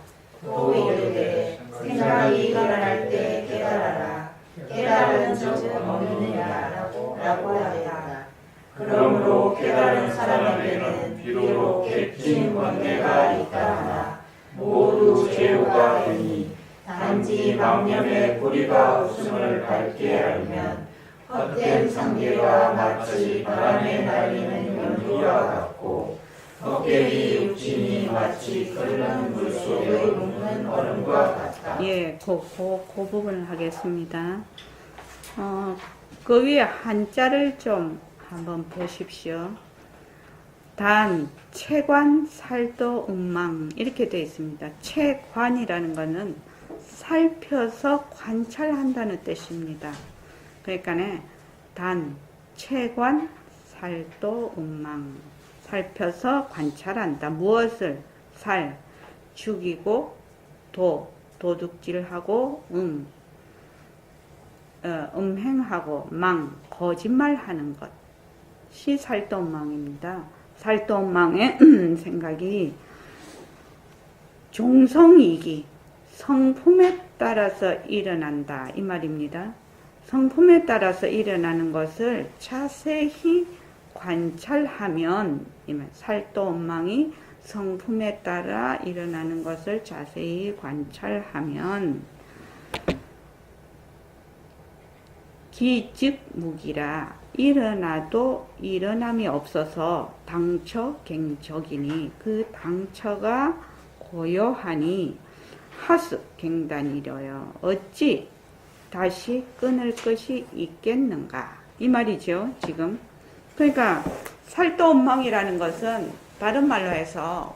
또 이르되 생각이 일어날 때 깨달아라. 깨달은 적 없느냐라고 하였다. 그러므로 깨달은 사람에게는 비록 객진 번뇌가 있다 하나 모두 죄우가 되니 단지 망념의 뿌리가 웃음을 밝게 알면 헛된 상계가 마치 바람에 날리는 연두와 같고 헛개비 육진이 마치 끓는 물속에 녹는 얼음과 같다. 예, 그 부분을 하겠습니다. 그 위에 한자를 좀 한번 보십시오. 단, 채관, 살도, 음망 이렇게 되어 있습니다. 채관이라는 것은 살펴서 관찰한다는 뜻입니다. 그러니까 단, 채관, 살도, 음망 살펴서 관찰한다. 무엇을? 살, 죽이고 도둑질하고 음행하고 망, 거짓말하는 것이 살도음망입니다. 살도망의 생각이 종성이기, 성품에 따라서 일어난다 이 말입니다. 성품에 따라서 일어나는 것을 자세히 관찰하면, 살도망이 성품에 따라 일어나는 것을 자세히 관찰하면 기즉무기라, 일어나도 일어남이 없어서 당처 갱적이니 그 당처가 고요하니 하수 갱단이려요. 어찌 다시 끊을 것이 있겠는가 이 말이죠. 지금 그러니까 살도망이라는 것은 다른 말로 해서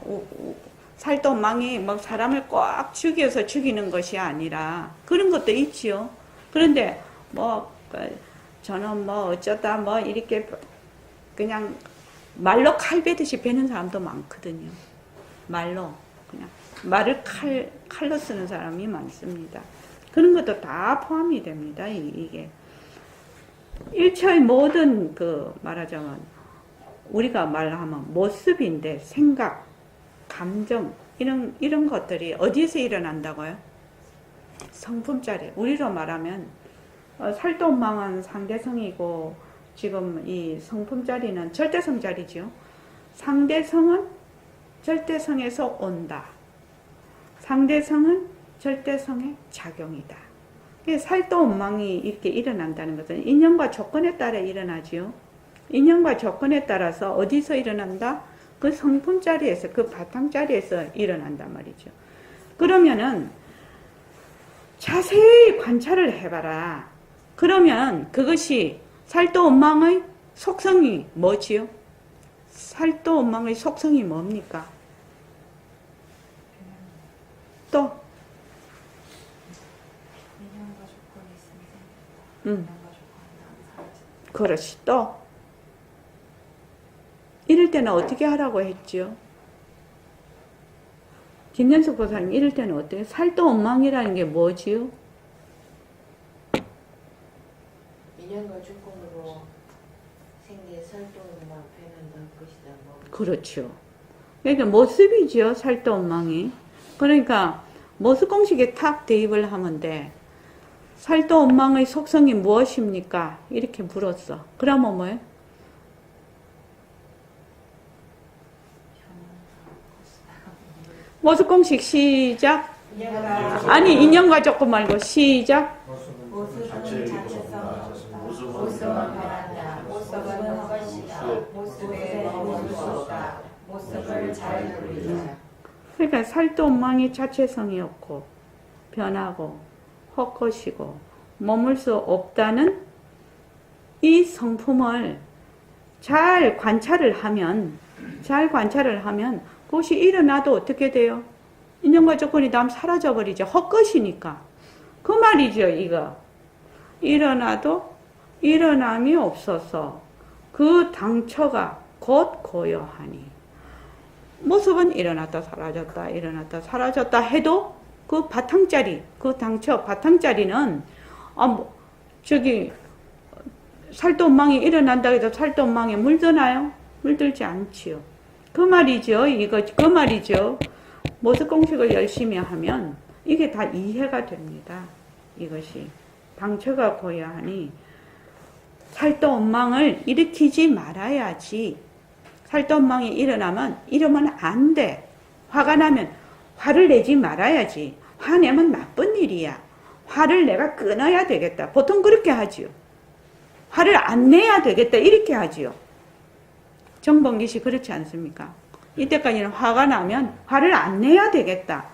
살도망이 뭐 사람을 꽉 죽여서 죽이는 것이 아니라 그런 것도 있지요. 그런데 뭐 저는 뭐 어쩌다 뭐 이렇게 그냥 말로 칼 베듯이 베는 사람도 많거든요. 말로 그냥 말을 칼로 쓰는 사람이 많습니다. 그런 것도 다 포함이 됩니다. 이게 일체의 모든 말하자면 우리가 말하면 모습인데 생각, 감정 이런 것들이 어디에서 일어난다고요? 성품자리. 우리로 말하면 살도망은 상대성이고 지금 이 성품자리는 절대성자리죠. 상대성은 절대성에서 온다. 상대성은 절대성의 작용이다. 살도망이 이렇게 일어난다는 것은 인연과 조건에 따라 일어나지요. 인연과 조건에 따라서 어디서 일어난다? 그 성품자리에서, 그 바탕자리에서 일어난단 말이죠. 그러면은 자세히 관찰을 해봐라. 그러면 그것이 살도망의 속성이 뭐지요? 살도망의 속성이 뭡니까? 또 그렇지. 또 이럴 때는 어떻게 하라고 했죠? 김연숙 보사님 이럴 때는 어떻게? 살도망이라는 게 뭐지요? 인연과 조건으로 생긴 살도망 배는 것이다. 그렇죠. 그러니까 모습이죠. 살도망이. 그러니까 모습 공식에 탁 대입을 하면 돼. 살도망의 속성이 무엇입니까? 이렇게 물었어. 그러면 뭐예요? 모습 공식 시작. 아니 인연과 조건 말고 시작. 모습은 자체성이 모습은 변한다. 모습은 것이다. 모습에 머물 수 없다. 모습을 잘 누리자. 그러니까 살도망이 자체성이 없고 변하고 헛것이고 머물 수 없다는 이 성품을 잘 관찰을 하면 그것이 일어나도 어떻게 돼요? 인연과 조건이 다음 사라져버리죠. 헛것이니까. 그 말이죠. 이거 일어나도 일어남이 없어서 그 당처가 곧 고요하니, 모습은 일어났다 사라졌다 일어났다 사라졌다 해도 그 바탕자리, 그 당처 바탕자리는 살도망이 일어난다 해도 살도망에 물드나요? 물들지 않지요. 그 말이죠. 그 말이죠. 모습 공식을 열심히 하면 이게 다 이해가 됩니다. 이것이 당처가 고요하니 살도망을 일으키지 말아야지. 살도망이 이러면 안 돼. 화가 나면 화를 내지 말아야지. 화내면 나쁜 일이야. 화를 내가 끊어야 되겠다. 보통 그렇게 하지요. 화를 안 내야 되겠다. 이렇게 하지요. 정봉기 씨 그렇지 않습니까? 이때까지는 화가 나면 화를 안 내야 되겠다.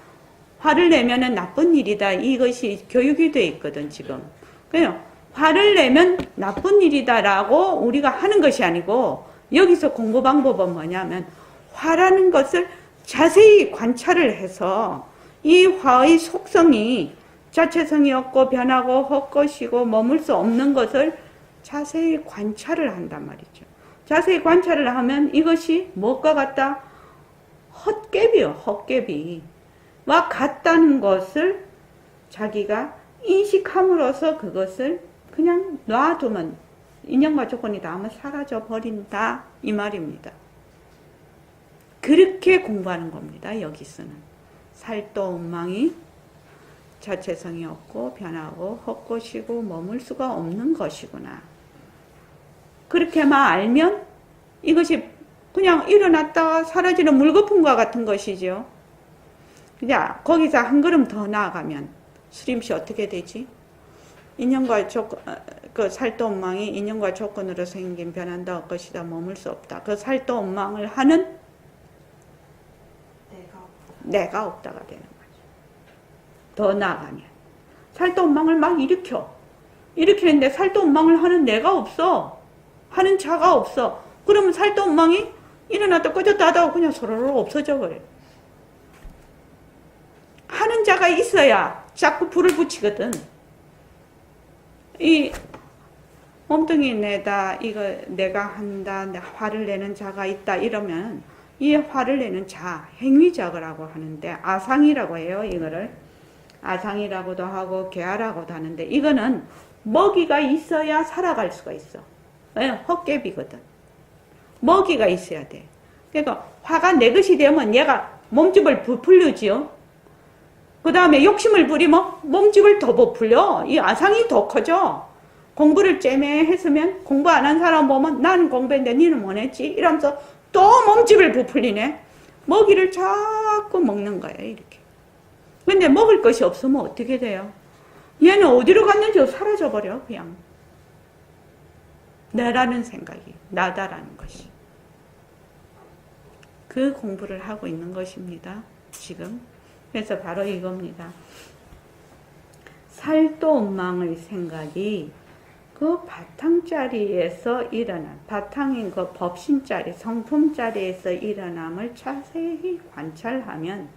화를 내면은 나쁜 일이다. 이것이 교육이 돼 있거든, 지금. 그래요. 화를 내면 나쁜 일이다라고 우리가 하는 것이 아니고, 여기서 공부 방법은 뭐냐면, 화라는 것을 자세히 관찰을 해서 이 화의 속성이 자체성이 없고 변하고 헛것이고 머물 수 없는 것을 자세히 관찰을 한단 말이죠. 자세히 관찰을 하면 이것이 무엇과 같다? 헛개비요, 헛개비. 와 같다는 것을 자기가 인식함으로써 그것을 그냥 놔두면 인연과 조건이 다 아마 사라져 버린다 이 말입니다. 그렇게 공부하는 겁니다. 여기서는. 살도 엉망이 자체성이 없고 변하고 헛것이고 머물 수가 없는 것이구나. 그렇게만 알면 이것이 그냥 일어났다가 사라지는 물거품과 같은 것이죠. 그냥 거기서 한 걸음 더 나아가면 수림시 어떻게 되지? 인연과 조건, 그 살도 엉망이 인연과 조건으로 생긴 변한다 것이다 머물 수 없다. 그 살도 엉망을 하는 내가 없다가 되는 거죠. 더 나아가면 살도 엉망을 막 일으키는데 살도 엉망을 하는 내가 없어. 하는 자가 없어. 그러면 살도 엉망이 일어났다 꺼졌다 하다가 그냥 서로로 없어져 버려요. 하는 자가 있어야 자꾸 불을 붙이거든. 이 몸뚱이 내다, 이거 내가 한다, 화를 내는 자가 있다 이러면 이 화를 내는 자, 행위자라고 하는데 아상이라고 해요. 이거를 아상이라고도 하고 계하라고도 하는데 이거는 먹이가 있어야 살아갈 수가 있어. 헛개비거든. 먹이가 있어야 돼. 그러니까 화가 내 것이 되면 얘가 몸집을 부풀리지요. 그 다음에 욕심을 부리면 몸집을 더 부풀려. 이 아상이 더 커져. 공부를 째매 했으면 공부 안 한 사람 보면 나는 공부했는데 니는 못 했지? 이러면서 또 몸집을 부풀리네. 먹이를 자꾸 먹는 거예요. 이렇게. 근데 먹을 것이 없으면 어떻게 돼요? 얘는 어디로 갔는지 사라져버려. 그냥. 나라는 생각이, 나다라는 것이. 그 공부를 하고 있는 것입니다. 지금. 그래서 바로 이겁니다. 살도 엉망의 생각이 그 바탕자리에서 일어난, 바탕인 그 법신자리, 성품자리에서 일어남을 자세히 관찰하면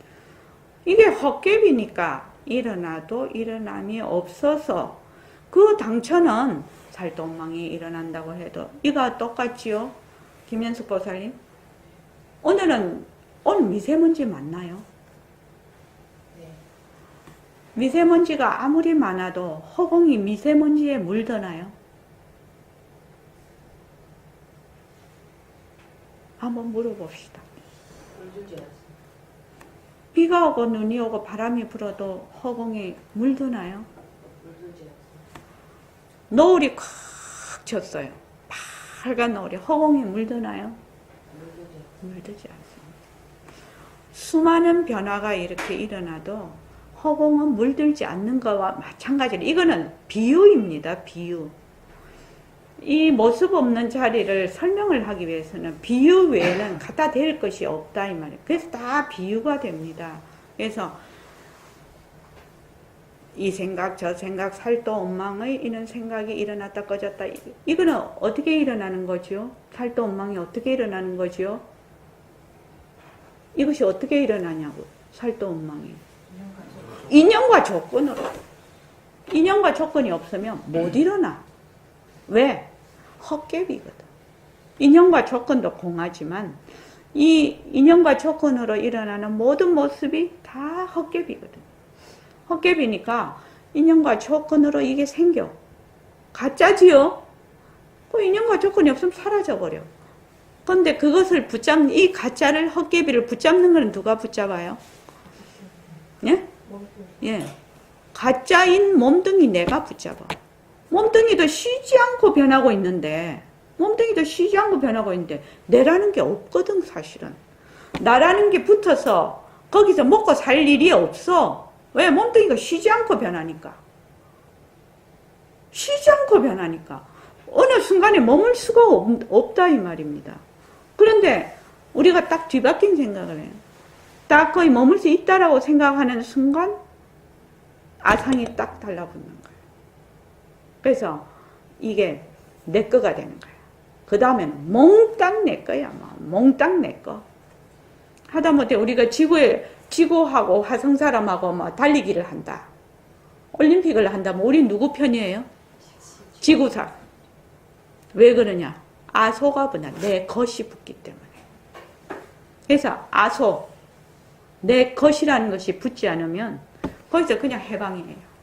이게 헛개비니까 일어나도 일어남이 없어서 그 당처는 살도 엉망이 일어난다고 해도 이거 똑같지요? 김현숙 보살님? 오늘 미세먼지 맞나요? 미세먼지가 아무리 많아도 허공이 미세먼지에 물드나요? 한번 물어봅시다. 비가 오고 눈이 오고 바람이 불어도 허공이 물드나요? 노을이 콱 졌어요. 빨간 노을이 허공에 물드나요? 물들지 않습니다. 수많은 변화가 이렇게 일어나도 허공은 물들지 않는 것과 마찬가지로 이거는 비유입니다. 비유. 이 모습 없는 자리를 설명을 하기 위해서는 비유 외에는 갖다 댈 것이 없다 이 말이에요. 그래서 다 비유가 됩니다. 그래서 이 생각 저 생각 살도 엉망의 이런 생각이 일어났다 꺼졌다. 이거는 어떻게 일어나는 거죠? 살도 엉망이 어떻게 일어나는 거죠? 이것이 어떻게 일어나냐고. 살도 엉망이. 인연과 조건으로. 인연과 조건이 없으면 못 일어나. 왜? 헛개비거든. 인연과 조건도 공하지만 이 인연과 조건으로 일어나는 모든 모습이 다 헛개비거든. 헛개비니까 인연과 조건으로 이게 생겨. 가짜지요? 그 인연과 조건이 없으면 사라져버려. 그런데 그것을 이 가짜를, 헛개비를 붙잡는 것은 누가 붙잡아요? 예? 예. 가짜인 몸뚱이 내가 붙잡아. 몸뚱이도 쉬지 않고 변하고 있는데, 내라는 게 없거든, 사실은. 나라는 게 붙어서 거기서 먹고 살 일이 없어. 왜? 몸뚱이가 쉬지 않고 변하니까. 어느 순간에 머물 수가 없다, 이 말입니다. 그런데 우리가 딱 뒤바뀐 생각을 해요. 딱 거의 머물 수 있다라고 생각하는 순간 아상이 딱 달라붙는 거예요. 그래서 이게 내 거가 되는 거예요. 그 다음에는 몽땅 내 거야. 몽땅 내 거. 하다못해 우리가 지구하고 화성 사람하고 달리기를 한다. 올림픽을 한다면 우리 누구 편이에요? 지구사. 왜 그러냐? 아소가 보냐? 내 것이 붙기 때문에. 그래서 아소, 내 것이라는 것이 붙지 않으면 거기서 그냥 해방이에요.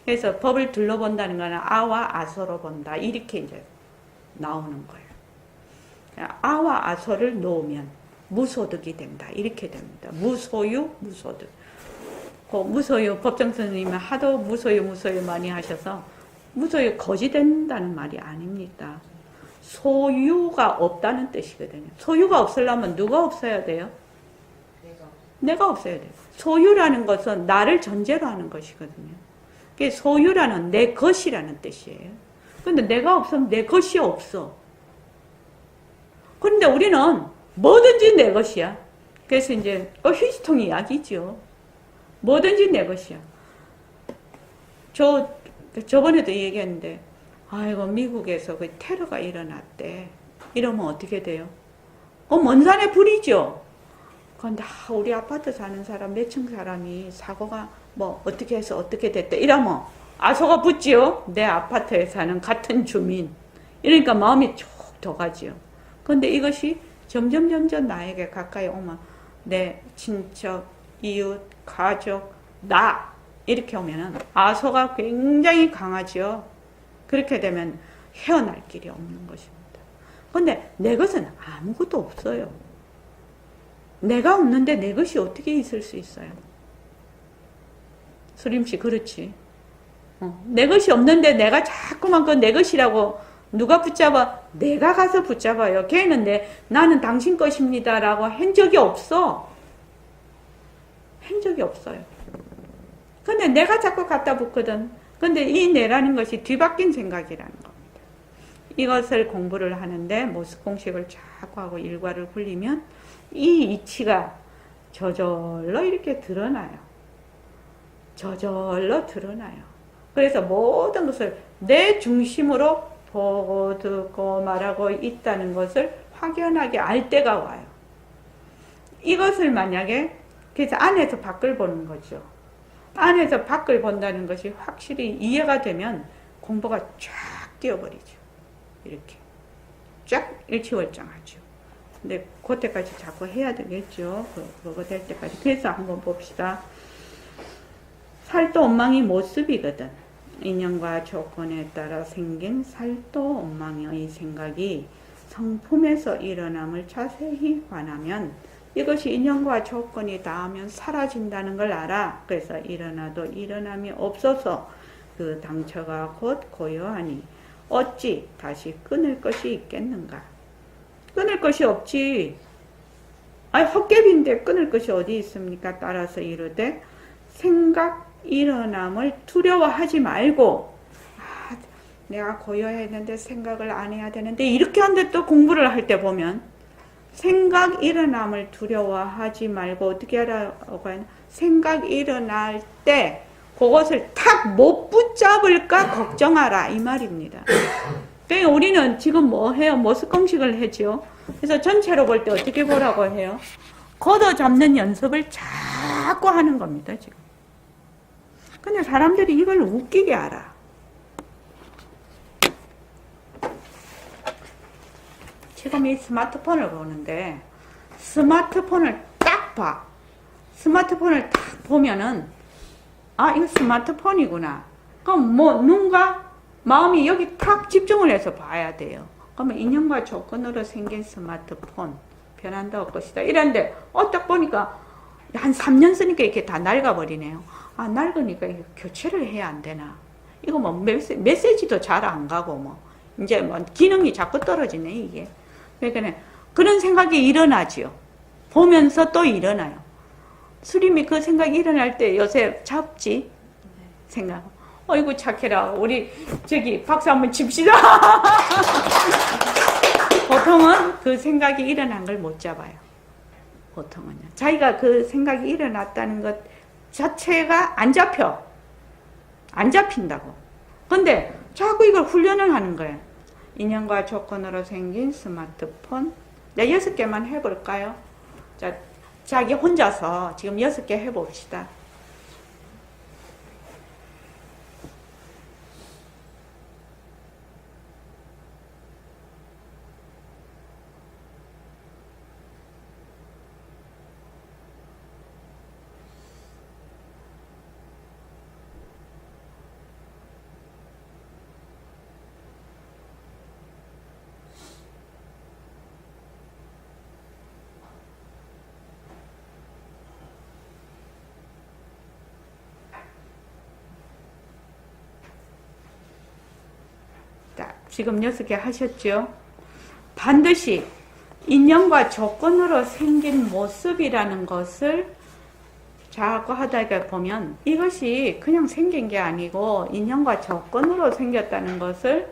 그래서 법을 둘러본다는 거는 아와 아소로 본다. 이렇게 이제 나오는 거예요. 아와 아소를 놓으면 무소득이 된다. 이렇게 됩니다. 무소유, 무소득. 그 무소유, 법정 스님은 하도 무소유 많이 하셔서 무소유 거지 된다는 말이 아닙니다. 소유가 없다는 뜻이거든요. 소유가 없으려면 누가 없어야 돼요? 내가 없어야 돼요. 소유라는 것은 나를 전제로 하는 것이거든요. 그게 소유라는 내 것이라는 뜻이에요. 근데 내가 없으면 내 것이 없어. 그런데 우리는 뭐든지 내 것이야. 그래서 이제 휴지통 이야기죠. 뭐든지 내 것이야. 저번에도 얘기했는데, 아이고 미국에서 그 테러가 일어났대. 이러면 어떻게 돼요? 먼 산에 불이죠. 그런데 우리 아파트 사는 사람 몇 층 사람이 사고가 뭐 어떻게 해서 어떻게 됐대. 이러면 아소가 붙지요. 내 아파트에 사는 같은 주민. 이러니까 마음이 쭉 더 가지요. 그런데 이것이 점점 나에게 가까이 오면 내 친척, 이웃, 가족, 나 이렇게 오면은 아소가 굉장히 강하죠. 그렇게 되면 헤어날 길이 없는 것입니다. 그런데 내 것은 아무것도 없어요. 내가 없는데 내 것이 어떻게 있을 수 있어요? 수림씨 그렇지. 내 것이 없는데 내가 자꾸만 그 내 것이라고 누가 붙잡아? 내가 가서 붙잡아요. 걔는 나는 당신 것입니다 라고 한 적이 없어. 한 적이 없어요. 근데 내가 자꾸 갖다 붙거든. 근데 이 내라는 것이 뒤바뀐 생각이라는 겁니다. 이것을 공부를 하는데 모습 공식을 자꾸 하고 일과를 굴리면 이 이치가 저절로 이렇게 드러나요. 저절로 드러나요. 그래서 모든 것을 내 중심으로 보고 듣고 말하고 있다는 것을 확연하게 알 때가 와요. 이것을 만약에 그래서 안에서 밖을 보는 거죠. 안에서 밖을 본다는 것이 확실히 이해가 되면 공부가 쫙 뛰어버리죠. 이렇게 쫙 일치월장하죠. 근데 그때까지 자꾸 해야 되겠죠. 그거 될 때까지. 그래서 한번 봅시다. 살도 엉망이 모습이거든. 인연과 조건에 따라 생긴 살도 엉망의 생각이 성품에서 일어남을 자세히 관하면 이것이 인연과 조건이 닿으면 사라진다는 걸 알아. 그래서 일어나도 일어남이 없어서 그 당처가 곧 고요하니 어찌 다시 끊을 것이 있겠는가. 끊을 것이 없지. 헛개비인데 끊을 것이 어디 있습니까? 따라서 이르되 생각 일어남을 두려워하지 말고 내가 고요했는데 생각을 안 해야 되는데 이렇게 하는데 또 공부를 할 때 보면 생각 일어남을 두려워하지 말고 어떻게 하라고 하나? 생각 일어날 때 그것을 탁 못 붙잡을까 걱정하라 이 말입니다. 그러니까 우리는 지금 뭐 해요? 모습공식을 하죠. 그래서 전체로 볼 때 어떻게 보라고 해요? 걷어 잡는 연습을 자꾸 하는 겁니다. 지금. 근데 사람들이 이걸 웃기게 알아. 지금 이 스마트폰을 보는데 스마트폰을 딱 봐. 스마트폰을 딱 보면은 이거 스마트폰이구나. 그럼 눈과 마음이 여기 탁 집중을 해서 봐야 돼요. 그러면 인연과 조건으로 생긴 스마트폰 변한다 할 것이다. 이런데 딱 보니까 한 3년 쓰니까 이렇게 다 낡아버리네요. 낡으니까 이거 교체를 해야 안 되나. 이거 뭐 메시지도 잘 안 가고 뭐 이제 뭐 기능이 자꾸 떨어지네 이게. 그러니까 그런 생각이 일어나지요. 보면서 또 일어나요. 수림이 그 생각이 일어날 때 요새 잡지 생각. 어이구 착해라. 우리 저기 박수 한번 칩시다. 보통은 그 생각이 일어난 걸 못 잡아요. 보통은요. 자기가 그 생각이 일어났다는 것 자체가 안 잡혀. 안 잡힌다고. 근데 자꾸 이걸 훈련을 하는 거예요. 인연과 조건으로 생긴 스마트폰. 내가 6개만 해볼까요? 자, 자기 혼자서 지금 6개 해봅시다. 지금 6개 하셨죠? 반드시 인연과 조건으로 생긴 모습이라는 것을 자꾸 하다가 보면 이것이 그냥 생긴 게 아니고 인연과 조건으로 생겼다는 것을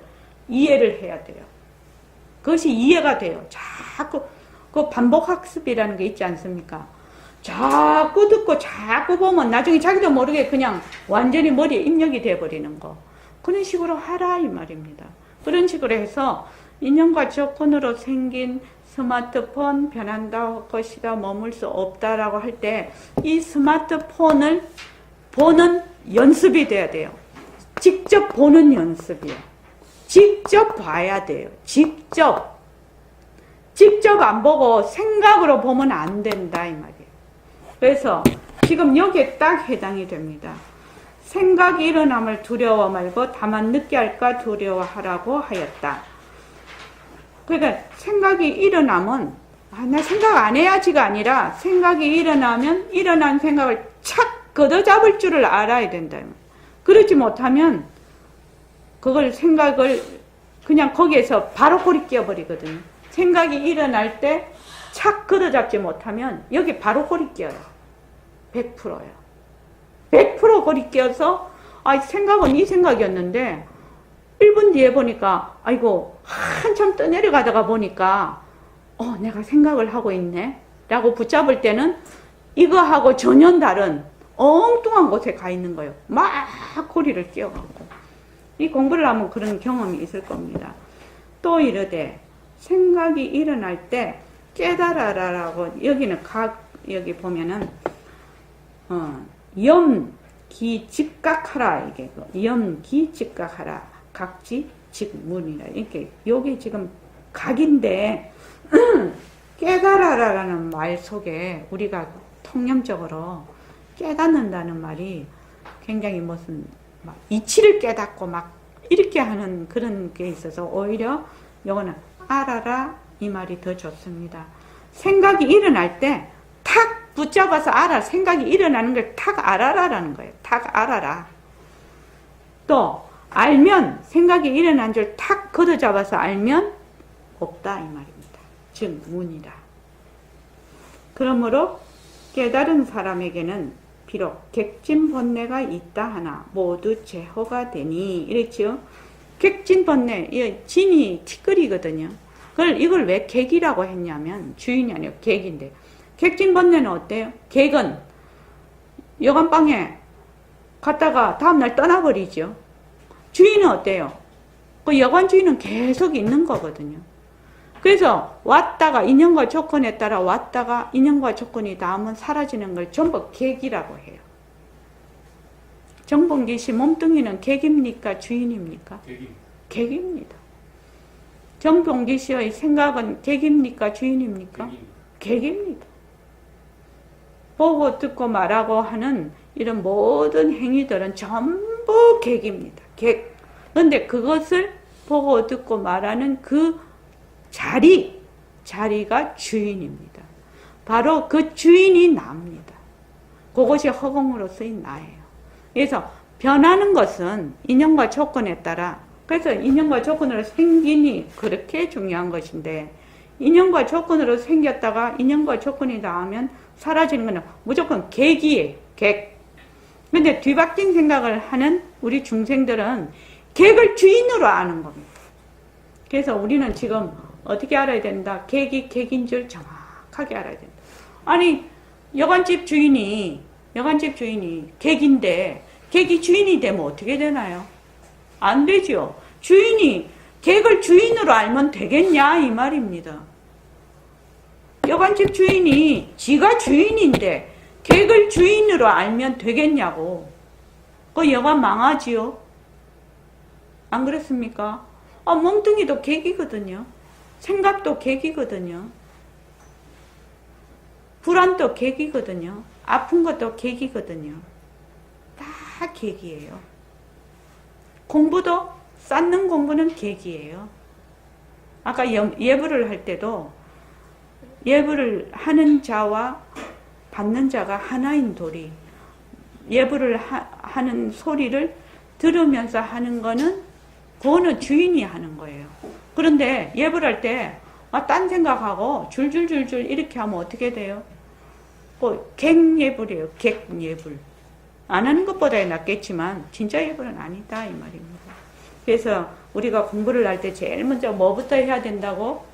이해를 해야 돼요. 그것이 이해가 돼요. 자꾸 그 반복학습이라는 게 있지 않습니까? 자꾸 듣고 자꾸 보면 나중에 자기도 모르게 그냥 완전히 머리에 입력이 돼버리는 거. 그런 식으로 하라 이 말입니다. 그런 식으로 해서 인연과 조건으로 생긴 스마트폰 변한다 것이다 머물 수 없다라고 할 때 이 스마트폰을 보는 연습이 돼야 돼요. 직접 보는 연습이요. 직접 봐야 돼요. 직접 안 보고 생각으로 보면 안 된다 이 말이에요. 그래서 지금 여기에 딱 해당이 됩니다. 생각이 일어남을 두려워 말고 다만 늦게 할까 두려워하라고 하였다. 그러니까 생각이 일어나면 나 생각 안 해야지가 아니라 생각이 일어나면 일어난 생각을 착 걷어잡을 줄을 알아야 된다. 그러지 못하면 그걸 생각을 그냥 거기에서 바로 고리 끼어버리거든요. 생각이 일어날 때 착 걷어잡지 못하면 여기 바로 고리 끼어요. 100%요. 100% 고리 끼어서 생각은 이 생각이었는데 1분 뒤에 보니까 아이고 한참 떠내려가다가 보니까 내가 생각을 하고 있네 라고 붙잡을 때는 이거하고 전혀 다른 엉뚱한 곳에 가 있는 거예요. 막 고리를 끼워갖고 이 공부를 하면 그런 경험이 있을 겁니다. 또 이르되 생각이 일어날 때 깨달아라라고 여기는 여기 보면은 염기직각하라 이게 염기직각하라 각지 직문이라 이렇게 요게 지금 각인데 깨달아라라는 말 속에 우리가 통념적으로 깨닫는다는 말이 굉장히 무슨 막 이치를 깨닫고 막 이렇게 하는 그런 게 있어서 오히려 요거는 알아라 이 말이 더 좋습니다. 생각이 일어날 때 탁 붙잡아서 알아. 생각이 일어나는 걸 탁 알아라라는 거예요. 탁 알아라. 또 알면 생각이 일어난 줄 탁 걷어잡아서 알면 없다 이 말입니다. 즉 문이다. 그러므로 깨달은 사람에게는 비록 객진번뇌가 있다 하나 모두 제호가 되니 이랬죠. 객진번뇌 진이 티끌이거든요. 이걸 왜 객이라고 했냐면 주인이 아니고 객인데 객진번뇌는 어때요? 객은 여관방에 갔다가 다음날 떠나버리죠. 주인은 어때요? 그 여관 주인은 계속 있는 거거든요. 그래서 왔다가 인연과 조건에 따라 왔다가 인연과 조건이 닿으면 사라지는 걸 전부 객이라고 해요. 정봉기 씨 몸뚱이는 객입니까? 주인입니까? 객입니다. 정봉기 씨의 생각은 객입니까? 주인입니까? 객입니다. 보고 듣고 말하고 하는 이런 모든 행위들은 전부 객입니다. 객. 그런데 그것을 보고 듣고 말하는 그 자리가 주인입니다. 바로 그 주인이 나입니다. 그것이 허공으로 쓰인 나예요. 그래서 변하는 것은 인연과 조건에 따라 그래서 인연과 조건으로 생기니 그렇게 중요한 것인데 인연과 조건으로 생겼다가 인연과 조건이 닿으면 사라지는 것은 무조건 객이에요. 객. 근데 뒤바뀐 생각을 하는 우리 중생들은 객을 주인으로 아는 겁니다. 그래서 우리는 지금 어떻게 알아야 된다? 객이 객인 줄 정확하게 알아야 된다. 아니 여관집 주인이 객인데 객이 주인이 되면 어떻게 되나요? 안 되죠. 주인이 객을 주인으로 알면 되겠냐 이 말입니다. 여관집 주인이 지가 주인인데 객을 주인으로 알면 되겠냐고. 그 여관 망하지요. 안 그렇습니까? 몸뚱이도 객이거든요. 생각도 객이거든요. 불안도 객이거든요. 아픈 것도 객이거든요. 다 객이에요. 공부도 쌓는 공부는 객이에요. 아까 예불을 할 때도 예불을 하는 자와 받는 자가 하나인 도리. 예불을 하는 소리를 들으면서 하는 거는 그거는 주인이 하는 거예요. 그런데 예불 할 때, 딴 생각하고 줄줄줄줄 이렇게 하면 어떻게 돼요? 객예불이에요. 객예불. 안 하는 것보다 낫겠지만, 진짜 예불은 아니다, 이 말입니다. 그래서 우리가 공부를 할 때 제일 먼저 뭐부터 해야 된다고?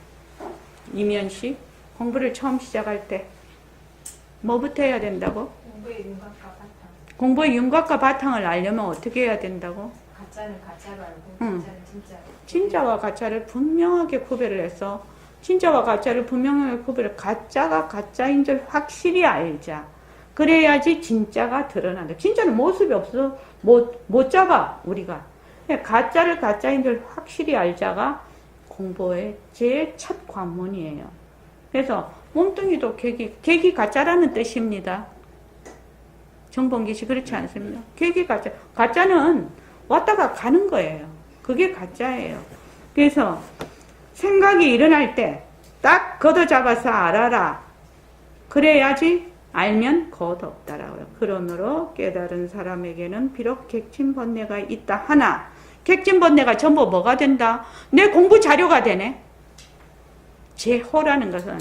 이면 씨? 공부를 처음 시작할 때 뭐부터 해야 된다고? 공부의 윤곽과 바탕. 공부의 윤곽과 바탕을 알려면 어떻게 해야 된다고? 가짜는 가짜로 알고 응. 진짜는 진짜로. 진짜와 가짜를 분명하게 구별을 해서 진짜와 가짜를 분명하게 구별해 가짜가 가짜인 줄 확실히 알자. 그래야지 진짜가 드러난다. 진짜는 모습이 없어서 못 잡아 우리가. 가짜를 가짜인 줄 확실히 알자가 공부의 제일 첫 관문이에요. 그래서 몸뚱이도 객이 가짜라는 뜻입니다. 정봉기 씨 그렇지 않습니까? 객이 가짜. 가짜는 왔다가 가는 거예요. 그게 가짜예요. 그래서 생각이 일어날 때 딱 걷어잡아서 알아라. 그래야지 알면 겉없다라고요. 그러므로 깨달은 사람에게는 비록 객진번뇌가 있다 하나 객진번뇌가 전부 뭐가 된다? 내 공부 자료가 되네. 제호라는 것은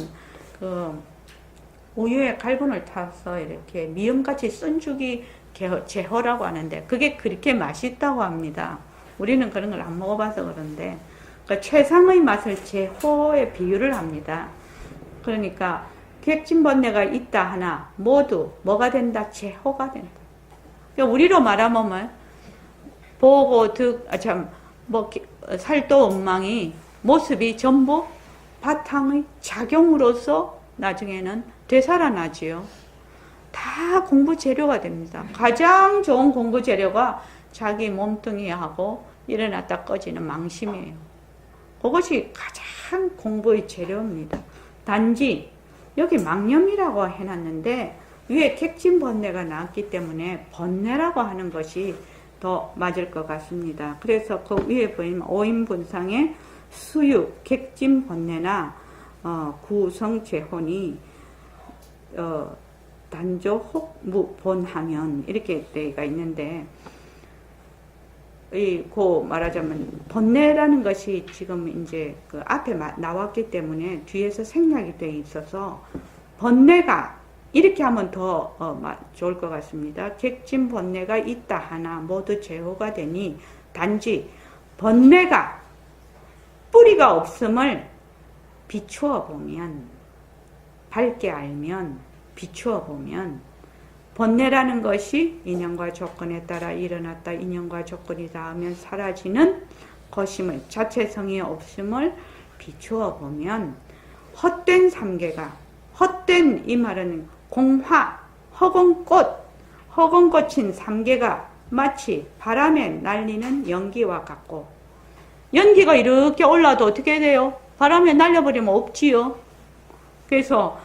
우유에 갈분을 타서 이렇게 미음같이 쓴죽이 제호라고 하는데 그게 그렇게 맛있다고 합니다. 우리는 그런 걸 안 먹어봐서 그런데 그러니까 최상의 맛을 제호에 비유를 합니다. 그러니까 객진번뇌가 있다 하나 모두 뭐가 된다? 제호가 된다. 그러니까 우리로 말하면 보고 살도 엉망이 모습이 전부 바탕의 작용으로서 나중에는 되살아나지요. 다 공부 재료가 됩니다. 가장 좋은 공부 재료가 자기 몸뚱이하고 일어났다 꺼지는 망심이에요. 그것이 가장 공부의 재료입니다. 단지 여기 망념이라고 해놨는데 위에 객진번뇌가 나왔기 때문에 번뇌라고 하는 것이 더 맞을 것 같습니다. 그래서 그 위에 보이면 오인분상의 수유, 객진번뇌나 구성죄혼이 단조 혹무본하면 이렇게 때가 있는데 말하자면 번뇌라는 것이 지금 이제 그 앞에 나왔기 때문에 뒤에서 생략이 되어 있어서 번뇌가 이렇게 하면 더 좋을 것 같습니다. 객진 번뇌가 있다 하나 모두 제호가 되니 단지 번뇌가 뿌리가 없음을 비추어 보면 밝게 알면 비추어 보면 번뇌라는 것이 인연과 조건에 따라 일어났다. 인연과 조건이 닿으면 사라지는 것임을 자체성이 없음을 비추어 보면 헛된 삼계가 헛된 이 말은 공화 허공꽃인 삼계가 마치 바람에 날리는 연기와 같고 연기가 이렇게 올라도 어떻게 돼요? 바람에 날려버리면 없지요. 그래서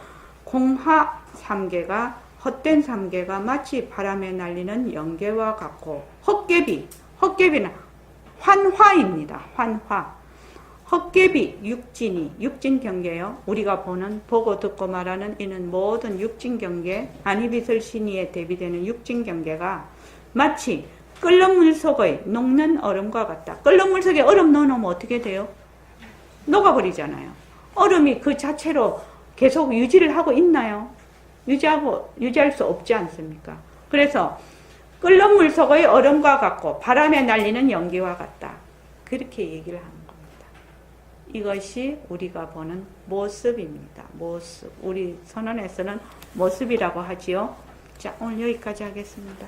공화 삼계가 헛된 삼계가 마치 바람에 날리는 연계와 같고 헛개비는 환화입니다. 환화. 헛개비 육진 경계요. 우리가 보고 듣고 말하는 이는 모든 육진 경계, 안이비설 신의에 대비되는 육진 경계가 마치 끓는 물 속의 녹는 얼음과 같다. 끓는 물 속에 얼음 넣어놓으면 어떻게 돼요? 녹아버리잖아요. 얼음이 그 자체로 계속 유지를 하고 있나요? 유지할 수 없지 않습니까? 그래서 끓는 물 속의 얼음과 같고 바람에 날리는 연기와 같다. 그렇게 얘기를 하는 겁니다. 이것이 우리가 보는 모습입니다. 모습. 우리 선언에서는 모습이라고 하지요. 자, 오늘 여기까지 하겠습니다.